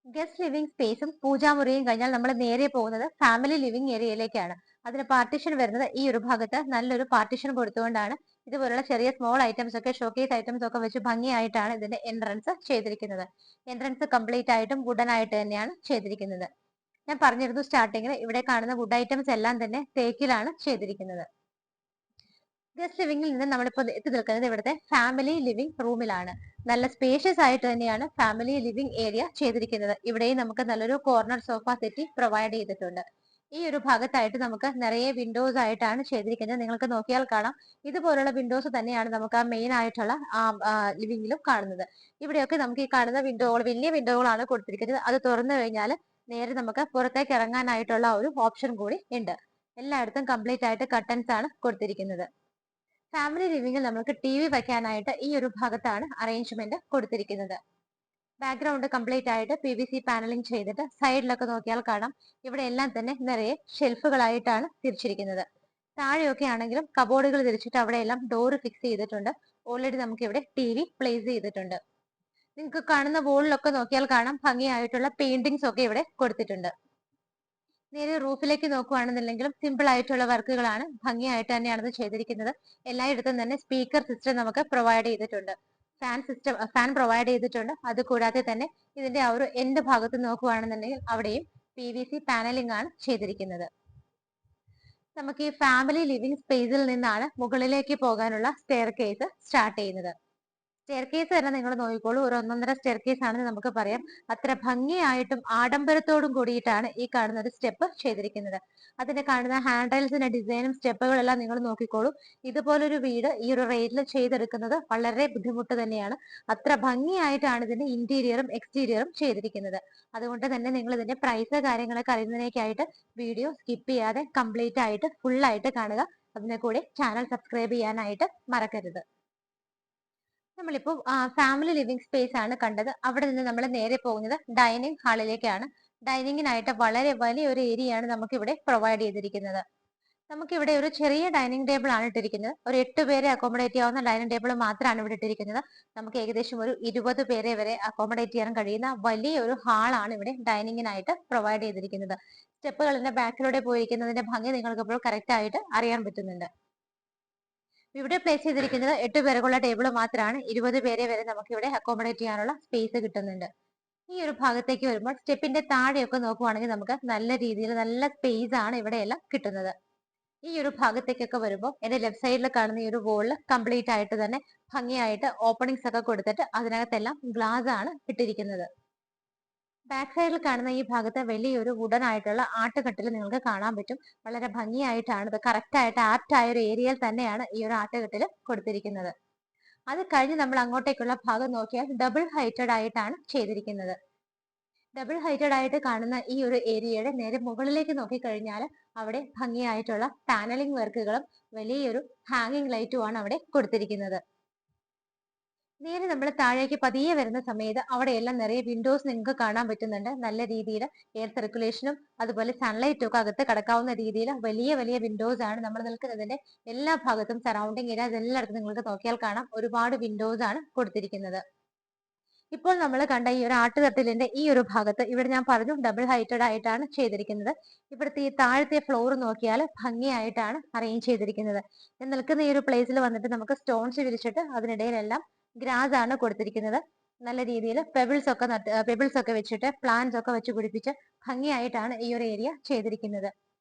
Speaker 1: ഗസ്റ്റ് ലിവിംഗ് സ്പേസും പൂജാമുറിയും കഴിഞ്ഞാൽ നമ്മൾ നേരെ പോകുന്നത് ഫാമിലി ലിവിംഗ് ഏരിയയിലേക്കാണ്. അതിന് പാർട്ടീഷൻ വരുന്നത് ഈ ഒരു ഭാഗത്ത് നല്ലൊരു പാർട്ടീഷൻ കൊടുത്തുകൊണ്ടാണ് ഇതുപോലുള്ള ചെറിയ സ്മോൾ ഐറ്റംസ് ഒക്കെ ഷോക്കേസ് ഐറ്റംസ് ഒക്കെ വെച്ച് ഭംഗിയായിട്ടാണ് ഇതിന്റെ എൻട്രൻസ് ചെയ്തിരിക്കുന്നത്. എൻട്രൻസ് കംപ്ലീറ്റ് ആയിട്ടും വുഡൻ ആയിട്ട് തന്നെയാണ് ചെയ്തിരിക്കുന്നത്. ഞാൻ പറഞ്ഞിരുന്നു സ്റ്റാർട്ടിങ്ങിൽ ഇവിടെ കാണുന്ന വുഡ് ഐറ്റംസ് എല്ലാം തന്നെ തേക്കിലാണ് ചെയ്തിരിക്കുന്നത്. ഗസ്റ്റ് ലിവിംഗിൽ നിന്ന് നമ്മളിപ്പോൾ എത്തി നിൽക്കുന്നത് ഇവിടുത്തെ ഫാമിലി ലിവിംഗ് റൂമിലാണ്. നല്ല സ്പേഷ്യസ് ആയിട്ട് തന്നെയാണ് ഫാമിലി ലിവിംഗ് ഏരിയ ചെയ്തിരിക്കുന്നത്. ഇവിടെയും നമുക്ക് നല്ലൊരു കോർണർ സോഫ സെറ്റി പ്രൊവൈഡ് ചെയ്തിട്ടുണ്ട്. ഈ ഒരു ഭാഗത്തായിട്ട് നമുക്ക് നിറയെ വിൻഡോസ് ആയിട്ടാണ് ചെയ്തിരിക്കുന്നത്. നിങ്ങൾക്ക് നോക്കിയാൽ കാണാം ഇതുപോലുള്ള വിൻഡോസ് തന്നെയാണ് നമുക്ക് ആ മെയിൻ ആയിട്ടുള്ള ലിവിംഗിലും കാണുന്നത്. ഇവിടെയൊക്കെ നമുക്ക് ഈ കാണുന്ന വിൻഡോകൾ വലിയ വിൻഡോകളാണ് കൊടുത്തിരിക്കുന്നത്. അത് തുറന്നു കഴിഞ്ഞാൽ നേരെ നമുക്ക് പുറത്തേക്ക് ഇറങ്ങാനായിട്ടുള്ള ഒരു ഓപ്ഷൻ കൂടി ഉണ്ട്. എല്ലായിടത്തും കംപ്ലീറ്റ് ആയിട്ട് കർട്ടൻസ് ആണ് കൊടുത്തിരിക്കുന്നത്. ഫാമിലി ലിവിംഗിൽ നമുക്ക് TV വെക്കാനായിട്ട് ഈ ഒരു ഭാഗത്താണ് അറേഞ്ച്മെന്റ് കൊടുത്തിരിക്കുന്നത്. ബാക്ക്ഗ്രൗണ്ട് കംപ്ലീറ്റ് ആയിട്ട് PVC പാനലിംഗ് ചെയ്തിട്ട് സൈഡിലൊക്കെ നോക്കിയാൽ കാണാം ഇവിടെ എല്ലാം തന്നെ നിറയെ ഷെൽഫുകളായിട്ടാണ് തിരിച്ചിരിക്കുന്നത്. താഴെയൊക്കെ ആണെങ്കിലും കബോർഡുകൾ തിരിച്ചിട്ട് അവിടെയെല്ലാം ഡോർ ഫിക്സ് ചെയ്തിട്ടുണ്ട്. ഓൾറെഡി നമുക്ക് ഇവിടെ TV പ്ലേസ് ചെയ്തിട്ടുണ്ട്. നിങ്ങൾക്ക് കാണുന്ന വോളിലൊക്കെ നോക്കിയാൽ കാണാം ഭംഗിയായിട്ടുള്ള പെയിന്റിങ്സ് ഒക്കെ ഇവിടെ കൊടുത്തിട്ടുണ്ട്. നേരെ റൂഫിലേക്ക് നോക്കുകയാണെന്നുണ്ടെങ്കിലും സിമ്പിൾ ആയിട്ടുള്ള വർക്കുകളാണ്, ഭംഗിയായിട്ട് തന്നെയാണ് ഇത് ചെയ്തിരിക്കുന്നത്. എല്ലായിടത്തും തന്നെ സ്പീക്കർ സിസ്റ്റം നമുക്ക് പ്രൊവൈഡ് ചെയ്തിട്ടുണ്ട്. ഫാൻ പ്രൊവൈഡ് ചെയ്തിട്ടുണ്ട്. അത് കൂടാതെ തന്നെ ഇതിന്റെ ആ ഒരു എൻഡ് ഭാഗത്ത് നോക്കുകയാണെന്നുണ്ടെങ്കിൽ അവിടെയും PVC പാനലിംഗ് ആണ് ചെയ്തിരിക്കുന്നത്. നമുക്ക് ഈ ഫാമിലി ലിവിംഗ് സ്പേസിൽ നിന്നാണ് മുകളിലേക്ക് പോകാനുള്ള സ്റ്റെയർ കേസ് സ്റ്റാർട്ട് ചെയ്യുന്നത്. സ്റ്റെയർ കേസ് തന്നെ നിങ്ങൾ നോക്കിക്കോളൂ, ഒരു ഒന്നൊന്നര സ്റ്റെയർ കേസ് ആണെന്ന് നമുക്ക് പറയാം. അത്ര ഭംഗിയായിട്ടും ആഡംബരത്തോടും കൂടിയിട്ടാണ് ഈ കാണുന്ന ഒരു സ്റ്റെപ്പ് ചെയ്തിരിക്കുന്നത്. അതിന്റെ കാണുന്ന ഹാൻഡ് റെയിൽസിന്റെ ഡിസൈനും സ്റ്റെപ്പുകളെല്ലാം നിങ്ങൾ നോക്കിക്കോളൂ. ഇതുപോലൊരു വീട് ഈ ഒരു റേറ്റിൽ ചെയ്തെടുക്കുന്നത് വളരെ ബുദ്ധിമുട്ട് തന്നെയാണ്. അത്ര ഭംഗിയായിട്ടാണ് ഇതിന്റെ ഇന്റീരിയറും എക്സ്റ്റീരിയറും ചെയ്തിരിക്കുന്നത്. അതുകൊണ്ട് തന്നെ നിങ്ങൾ ഇതിന്റെ പ്രൈസ് കാര്യങ്ങളൊക്കെ അറിയുന്നതിനേക്കായിട്ട് വീഡിയോ സ്കിപ്പ് ചെയ്യാതെ കംപ്ലീറ്റ് ആയിട്ട് ഫുൾ ആയിട്ട് കാണുക. അതിനെ കൂടെ ചാനൽ സബ്സ്ക്രൈബ് ചെയ്യാനായിട്ട് മറക്കരുത്. നമ്മളിപ്പോ ഫാമിലി ലിവിംഗ് സ്പേസ് ആണ് കണ്ടത്. അവിടെ നിന്ന് നമ്മൾ നേരെ പോകുന്നത് ഡൈനിങ് ഹാളിലേക്കാണ്. ഡൈനിങ്ങിനായിട്ട് വളരെ വലിയൊരു ഏരിയയാണ് നമുക്ക് ഇവിടെ പ്രൊവൈഡ് ചെയ്തിരിക്കുന്നത്. നമുക്ക് ഇവിടെ ഒരു ചെറിയ ഡൈനിങ് ടേബിൾ ആണ് ഇട്ടിരിക്കുന്നത്. ഒരു 8 പേരെ അക്കോമഡേറ്റ് ചെയ്യാവുന്ന ഡൈനിങ് ടേബിൾ മാത്രമാണ് ഇവിടെ ഇട്ടിരിക്കുന്നത്. നമുക്ക് ഏകദേശം ഒരു 20 പേരെ വരെ അക്കോമഡേറ്റ് ചെയ്യാൻ കഴിയുന്ന വലിയൊരു ഹാളാണ് ഇവിടെ ഡൈനിങ്ങിനായിട്ട് പ്രൊവൈഡ് ചെയ്തിരിക്കുന്നത്. സ്റ്റെപ്പുകളിന്റെ ബാക്കിലൂടെ പോയിരിക്കുന്നതിന്റെ ഭംഗി നിങ്ങൾക്ക് ഇപ്പോൾ കറക്റ്റ് ആയിട്ട് അറിയാൻ പറ്റുന്നുണ്ട്. ഇവിടെ പ്ലേസ് ചെയ്തിരിക്കുന്നത് 8 പേർക്കുള്ള ടേബിൾ മാത്രമാണ്. 20 പേരെ വരെ നമുക്ക് ഇവിടെ അക്കോമഡേറ്റ് ചെയ്യാനുള്ള സ്പേസ് കിട്ടുന്നുണ്ട്. ഈ ഒരു ഭാഗത്തേക്ക് വരുമ്പോൾ സ്റ്റെപ്പിന്റെ താഴെയൊക്കെ നോക്കുവാണെങ്കിൽ നമുക്ക് നല്ല രീതിയിൽ നല്ല സ്പേസ് ആണ് ഇവിടെയെല്ലാം കിട്ടുന്നത്. ഈ ഒരു ഭാഗത്തേക്കൊക്കെ വരുമ്പോൾ എന്റെ ലെഫ്റ്റ് സൈഡിൽ കാണുന്ന ഈ ഒരു വോളിൽ കംപ്ലീറ്റ് ആയിട്ട് തന്നെ ഭംഗിയായിട്ട് ഓപ്പണിങ്സ് ഒക്കെ കൊടുത്തിട്ട് അതിനകത്തെല്ലാം ഗ്ലാസ് ആണ് ഇട്ടിരിക്കുന്നത്. ബാക്ക് സൈഡിൽ കാണുന്ന ഈ ഭാഗത്ത് വലിയൊരു വുഡൻ ആയിട്ടുള്ള ആട്ടുകട്ടിൽ നിങ്ങൾക്ക് കാണാൻ പറ്റും. വളരെ ഭംഗിയായിട്ടാണ് ഇത് കറക്റ്റ് ആയിട്ട് ആപ്റ്റ് ആയ ഒരു ഏരിയയിൽ തന്നെയാണ് ഈ ഒരു ആട്ടുകട്ടിൽ കൊടുത്തിരിക്കുന്നത്. അത് കഴിഞ്ഞ് നമ്മൾ അങ്ങോട്ടേക്കുള്ള ഭാഗം നോക്കിയാൽ ഡബിൾ ഹൈറ്റഡ് ആയിട്ടാണ് ചെയ്തിരിക്കുന്നത്. ഡബിൾ ഹൈറ്റഡ് ആയിട്ട് കാണുന്ന ഈ ഒരു ഏരിയയുടെ നേരെ മുകളിലേക്ക് നോക്കിക്കഴിഞ്ഞാൽ അവിടെ ഭംഗിയായിട്ടുള്ള പാനലിംഗ് വർക്കുകളും വലിയൊരു ഹാങ്ങിങ് ലൈറ്റുമാണ് അവിടെ കൊടുത്തിരിക്കുന്നത്. നേരെ നമ്മൾ താഴേക്ക് പതിയെ വരുന്ന സമയത്ത് അവിടെയെല്ലാം നിറയെ വിൻഡോസ് നിങ്ങൾക്ക് കാണാൻ പറ്റുന്നുണ്ട്. നല്ല രീതിയിൽ എയർ സർക്കുലേഷനും അതുപോലെ സൺലൈറ്റും ഒക്കെ അകത്ത് കടക്കാവുന്ന രീതിയിൽ വലിയ വലിയ വിൻഡോസ് ആണ് നമ്മൾ നിൽക്കുന്നതിന്റെ എല്ലാ ഭാഗത്തും. സറൗണ്ടിങ് ഏരിയാസ് എല്ലായിടത്തും നിങ്ങൾക്ക് നോക്കിയാൽ കാണാം ഒരുപാട് വിൻഡോസ് ആണ് കൊടുത്തിരിക്കുന്നത്. ഇപ്പോൾ നമ്മൾ കണ്ട ഈ ഒരു ആട്ടുകട്ടിലിന്റെ ഈ ഒരു ഭാഗത്ത് ഇവിടെ ഞാൻ പറഞ്ഞു ഡബിൾ ഹൈറ്റഡ് ആയിട്ടാണ് ചെയ്തിരിക്കുന്നത്. ഇവിടുത്തെ ഈ താഴത്തെ ഫ്ലോർ നോക്കിയാൽ ഭംഗിയായിട്ടാണ് അറേഞ്ച് ചെയ്തിരിക്കുന്നത്. ഞാൻ നിൽക്കുന്ന ഈ ഒരു പ്ലേസിൽ വന്നിട്ട് നമുക്ക് സ്റ്റോൺസ് വിരിച്ചിട്ട് അതിനിടയിലെല്ലാം ഗ്രാസ് ആണ് കൊടുത്തിരിക്കുന്നത്. നല്ല രീതിയിൽ പെബിൾസ് ഒക്കെ വെച്ചിട്ട് പ്ലാന്റ്സ് ഒക്കെ വെച്ച് പിടിപ്പിച്ച് ഭംഗിയായിട്ടാണ് ഈ ഒരു ഏരിയ ചെയ്തിരിക്കുന്നത്.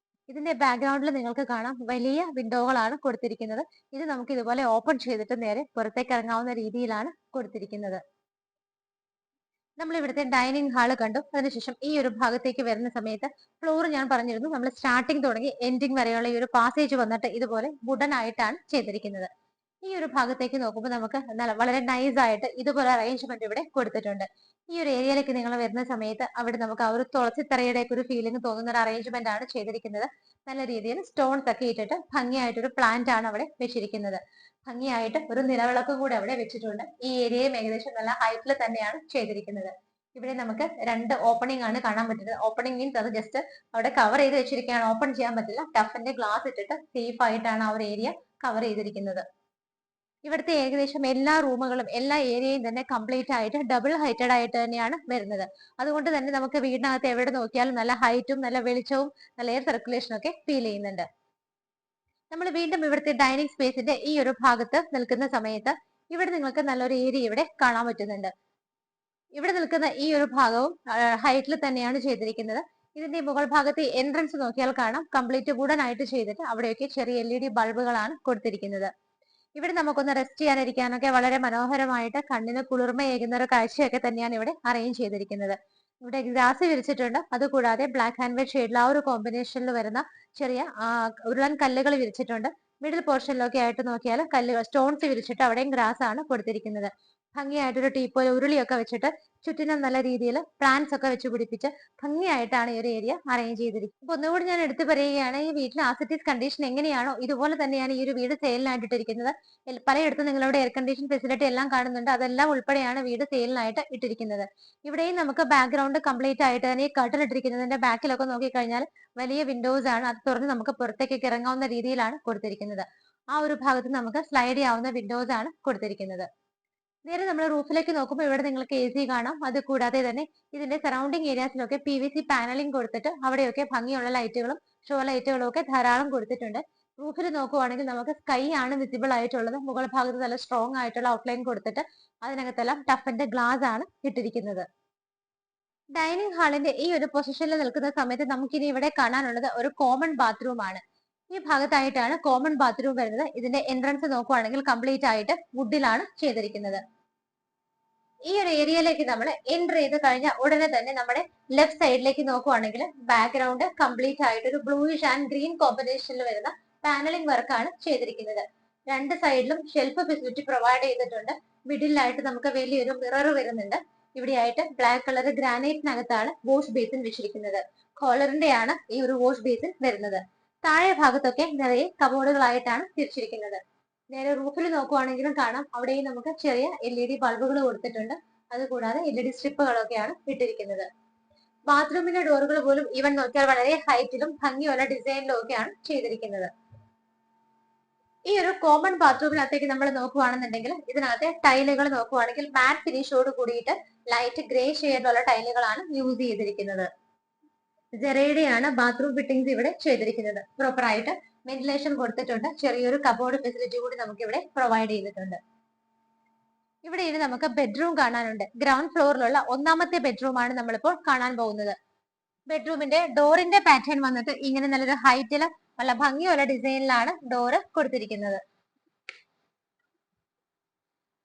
Speaker 1: ഇതിന്റെ ബാക്ക്ഗ്രൗണ്ടിൽ നിങ്ങൾക്ക് കാണാം വലിയ വിൻഡോകളാണ് കൊടുത്തിരിക്കുന്നത്. ഇത് നമുക്ക് ഇതുപോലെ ഓപ്പൺ ചെയ്തിട്ട് നേരെ പുറത്തേക്ക് ഇറങ്ങാവുന്ന രീതിയിലാണ് കൊടുത്തിരിക്കുന്നത്. നമ്മൾ ഇവിടുത്തെ ഡൈനിങ് ഹാള് കണ്ടു. അതിനുശേഷം ഈ ഒരു ഭാഗത്തേക്ക് വരുന്ന സമയത്ത് ഫ്ലോർ ഞാൻ പറഞ്ഞിരുന്നു നമ്മൾ സ്റ്റാർട്ടിങ് തുടങ്ങി എൻഡിങ് വരെയുള്ള ഈ ഒരു പാസേജ് വന്നിട്ട് ഇതുപോലെ വുഡൻ ആയിട്ടാണ് ചെയ്തിരിക്കുന്നത്. ഈ ഒരു ഭാഗത്തേക്ക് നോക്കുമ്പോൾ നമുക്ക് വളരെ നൈസ് ആയിട്ട് ഇതുപോലെ അറേഞ്ച്മെന്റ് ഇവിടെ കൊടുത്തിട്ടുണ്ട്. ഈ ഒരു ഏരിയയിലേക്ക് നിങ്ങൾ വരുന്ന സമയത്ത് അവിടെ നമുക്ക് ആ ഒരു തുളസിത്തറയുടെ ഒക്കെ ഒരു ഫീലിംഗ് തോന്നുന്ന ഒരു അറേഞ്ച്മെന്റ് ആണ് ചെയ്തിരിക്കുന്നത്. നല്ല രീതിയിൽ സ്റ്റോൺസ് ഒക്കെ ഇട്ടിട്ട് ഭംഗിയായിട്ടൊരു പ്ലാന്റ് ആണ് അവിടെ വെച്ചിരിക്കുന്നത്. ഭംഗിയായിട്ട് ഒരു നിലവിളക്കും കൂടെ അവിടെ വെച്ചിട്ടുണ്ട്. ഈ ഏരിയയും ഏകദേശം നല്ല ഹൈറ്റിൽ തന്നെയാണ് ചെയ്തിരിക്കുന്നത്. ഇവിടെ നമുക്ക് 2 ഓപ്പണിംഗ് ആണ് കാണാൻ പറ്റുന്നത്. ഓപ്പണിംഗ് മീൻസ് അത് ജസ്റ്റ് അവിടെ കവർ ചെയ്ത് വെച്ചിരിക്കുകയാണ്, ഓപ്പൺ ചെയ്യാൻ പറ്റില്ല. ടഫിന്റെ ഗ്ലാസ് ഇട്ടിട്ട് സേഫ് ആയിട്ടാണ് ആ ഒരു ഏരിയ കവർ ചെയ്തിരിക്കുന്നത്. ഇവിടുത്തെ ഏകദേശം എല്ലാ റൂമുകളും എല്ലാ ഏരിയയും തന്നെ കംപ്ലീറ്റ് ആയിട്ട് ഡബിൾ ഹൈറ്റഡ് ആയിട്ട് തന്നെയാണ് വരുന്നത്. അതുകൊണ്ട് തന്നെ നമുക്ക് വീടിനകത്ത് എവിടെ നോക്കിയാലും നല്ല ഹൈറ്റും നല്ല വെളിച്ചവും നല്ല എയർ സർക്കുലേഷനും ഒക്കെ ഫീൽ ചെയ്യുന്നുണ്ട്. നമ്മൾ വീണ്ടും ഇവിടുത്തെ ഡൈനിങ് സ്പേസിന്റെ ഈ ഒരു ഭാഗത്ത് നിൽക്കുന്ന സമയത്ത് ഇവിടെ നിങ്ങൾക്ക് നല്ലൊരു ഏരിയ ഇവിടെ കാണാൻ പറ്റുന്നുണ്ട്. ഇവിടെ നിൽക്കുന്ന ഈ ഒരു ഭാഗവും ഹൈറ്റിൽ തന്നെയാണ് ചെയ്തിരിക്കുന്നത്. ഇതിന്റെ മുകൾ ഭാഗത്ത് എൻട്രൻസ് നോക്കിയാൽ കാണാം കംപ്ലീറ്റ് വുഡൻ ആയിട്ട് ചെയ്തിട്ട് അവിടെയൊക്കെ ചെറിയ LED ബൾബുകളാണ് കൊടുത്തിരിക്കുന്നത്. ഇവിടെ നമുക്കൊന്ന് റെസ്റ്റ് ചെയ്യാനിരിക്കാനൊക്കെ വളരെ മനോഹരമായിട്ട് കണ്ണിന് കുളിർമയേകുന്ന ഒരു കാഴ്ചയൊക്കെ തന്നെയാണ് ഇവിടെ അറേഞ്ച് ചെയ്തിരിക്കുന്നത്. ഇവിടെ ഗ്രാസ് വിരിച്ചിട്ടുണ്ട്. അതുകൂടാതെ ബ്ലാക്ക് ആൻഡ് വൈറ്റ് ഷെയ്ഡിൽ ആ ഒരു കോമ്പിനേഷനിൽ വരുന്ന ചെറിയ ഉരുളൻ കല്ലുകൾ വിരിച്ചിട്ടുണ്ട്. മിഡിൽ പോർഷനിലൊക്കെ ആയിട്ട് നോക്കിയാൽ സ്റ്റോൺസ് വിരിച്ചിട്ട് അവിടെയും ഗ്രാസ് ആണ് കൊടുത്തിരിക്കുന്നത്. ഭംഗിയായിട്ടൊരു ടീപ്പോയിൽ ഉരുളിയൊക്കെ വെച്ചിട്ട് ചുറ്റിനും നല്ല രീതിയിൽ പ്ലാന്റ്സ് ഒക്കെ വെച്ച് പിടിപ്പിച്ച് ഭംഗിയായിട്ടാണ് ഈ ഒരു ഏരിയ അറേഞ്ച് ചെയ്തിരിക്കുന്നത്. അപ്പൊ ഒന്നുകൂടി ഞാൻ എടുത്തു പറയുകയാണ്, ഈ വീട്ടിൽ ആസിറ്റീസ് കണ്ടീഷൻ എങ്ങനെയാണോ ഇതുപോലെ തന്നെയാണ് ഈ ഒരു വീട് സെയിലിനായിട്ട് ഇട്ടിരിക്കുന്നത്. പലയിടത്തും നിങ്ങളുടെ എയർ കണ്ടീഷൻ ഫെസിലിറ്റി എല്ലാം കാണുന്നുണ്ട്. അതെല്ലാം ഉൾപ്പെടെയാണ് വീട് സെയിലിനായിട്ട് ഇട്ടിരിക്കുന്നത്. ഇവിടെയും നമുക്ക് ബാക്ക്ഗ്രൗണ്ട് കംപ്ലീറ്റ് ആയിട്ട് തന്നെ ഈ കർട്ടൻ ഇട്ടിരിക്കുന്നതിന്റെ ബാക്കിലൊക്കെ നോക്കിക്കഴിഞ്ഞാൽ വലിയ വിൻഡോസ് ആണ്. അത് തുറന്ന് നമുക്ക് പുറത്തേക്കൊക്കെ ഇറങ്ങാവുന്ന രീതിയിലാണ് കൊടുത്തിരിക്കുന്നത്. ആ ഒരു ഭാഗത്ത് നമുക്ക് സ്ലൈഡ് ചെയ്യാവുന്ന വിൻഡോസ് ആണ് കൊടുത്തിരിക്കുന്നത്. നേരെ നമ്മൾ റൂഫിലേക്ക് നോക്കുമ്പോൾ ഇവിടെ നിങ്ങൾക്ക് AC കാണാം. അത് കൂടാതെ തന്നെ ഇതിന്റെ സറൗണ്ടിങ് ഏരിയാസിലൊക്കെ PVC പാനലിംഗ് കൊടുത്തിട്ട് അവിടെയൊക്കെ ഭംഗിയുള്ള ലൈറ്റുകളും ഷോ ലൈറ്റുകളും ഒക്കെ ധാരാളം കൊടുത്തിട്ടുണ്ട്. റൂഫിൽ നോക്കുവാണെങ്കിൽ നമുക്ക് സ്കൈ ആണ് വിസിബിൾ ആയിട്ടുള്ളത്. മുകൾ ഭാഗത്ത് നല്ല സ്ട്രോങ് ആയിട്ടുള്ള ഔട്ട്ലൈൻ കൊടുത്തിട്ട് അതിനകത്തെല്ലാം ടഫിന്റെ ഗ്ലാസ് ആണ് ഇട്ടിരിക്കുന്നത്. ഡൈനിങ് ഹാളിന്റെ ഈ ഒരു പൊസിഷനിൽ നിൽക്കുന്ന സമയത്ത് നമുക്കിനി ഇവിടെ കാണാനുള്ളത് ഒരു കോമൺ ബാത്റൂം ആണ്. ഈ ഭാഗത്തായിട്ടാണ് കോമൺ ബാത്റൂം വരുന്നത്. ഇതിന്റെ എൻട്രൻസ് നോക്കുവാണെങ്കിൽ കംപ്ലീറ്റ് ആയിട്ട് വുഡിലാണ് ചെയ്തിരിക്കുന്നത്. ഈ ഒരു ഏരിയയിലേക്ക് നമ്മൾ എൻട്രി ചെയ്ത് കഴിഞ്ഞ ഉടനെ തന്നെ നമ്മുടെ ലെഫ്റ്റ് സൈഡിലേക്ക് നോക്കുവാണെങ്കിൽ ബാക്ക്ഗ്രൗണ്ട് കംപ്ലീറ്റ് ആയിട്ട് ഒരു ബ്ലൂയിഷ് ആൻഡ് ഗ്രീൻ കോമ്പിനേഷനിൽ വരുന്ന പാനലിംഗ് വർക്കാണ് ചെയ്തിരിക്കുന്നത്. 2 സൈഡിലും ഷെൽഫ് ഫെസിലിറ്റി പ്രൊവൈഡ് ചെയ്തിട്ടുണ്ട്. മിഡിലായിട്ട് നമുക്ക് വലിയൊരു മിറർ വരുന്നുണ്ട്. ഇവിടെയായിട്ട് ബ്ലാക്ക് കളർ ഗ്രാനൈറ്റിനകത്താണ് വാഷ് ബേസിൻ വെച്ചിരിക്കുന്നത്. കോളറിന്റെ ആണ് ഈ ഒരു വാഷ് ബേസിൻ വരുന്നത്. താഴെ ഭാഗത്തൊക്കെ നിറയെ കബോർഡുകളായിട്ടാണ് തിരിച്ചിരിക്കുന്നത്. നേരെ റൂഫിൽ നോക്കുവാണെങ്കിലും കാണാം അവിടെയും നമുക്ക് ചെറിയ LED ബൾബുകൾ കൊടുത്തിട്ടുണ്ട്. അതുകൂടാതെ LED സ്ട്രിപ്പുകളൊക്കെയാണ് ഇട്ടിരിക്കുന്നത്. ബാത്റൂമിന്റെ ഡോറുകൾ പോലും ഈവൻ നോക്കിയാൽ വളരെ ഹൈറ്റിലും ഭംഗിയുള്ള ഡിസൈനിലും ഒക്കെയാണ് ചെയ്തിരിക്കുന്നത്. ഈ ഒരു കോമൺ ബാത്റൂമിനകത്തേക്ക് നമ്മൾ നോക്കുവാണെന്നുണ്ടെങ്കിൽ ഇതിനകത്തെ ടൈലുകൾ നോക്കുവാണെങ്കിൽ മാറ്റ് ഫിനിഷോട് കൂടിയിട്ട് ലൈറ്റ് ഗ്രേ ഷെയ്ഡിലുള്ള ടൈലുകളാണ് യൂസ് ചെയ്തിരിക്കുന്നത്. ജെറേഡയാണ് ബാത്റൂം ഫിറ്റിംഗ്സ് ഇവിടെ ചെയ്തിരിക്കുന്നത്. പ്രോപ്പർ ആയിട്ട് വെന്റിലേഷൻ കൊടുത്തിട്ടുണ്ട്. ചെറിയൊരു കബോർഡ് ഫെസിലിറ്റി കൂടി നമുക്ക് ഇവിടെ പ്രൊവൈഡ് ചെയ്തിട്ടുണ്ട്. ഇവിടെ ഇനി നമുക്ക് ബെഡ്റൂം കാണാനുണ്ട്. ഗ്രൗണ്ട് ഫ്ലോറിലുള്ള ഒന്നാമത്തെ ബെഡ്റൂം ആണ് നമ്മളിപ്പോൾ കാണാൻ പോകുന്നത്. ബെഡ്റൂമിന്റെ ഡോറിന്റെ പാറ്റേൺ വന്നിട്ട് ഇങ്ങനെ നല്ലൊരു ഹൈറ്റില് നല്ല ഭംഗിയുള്ള ഡിസൈനിലാണ് ഡോറ് കൊടുത്തിരിക്കുന്നത്.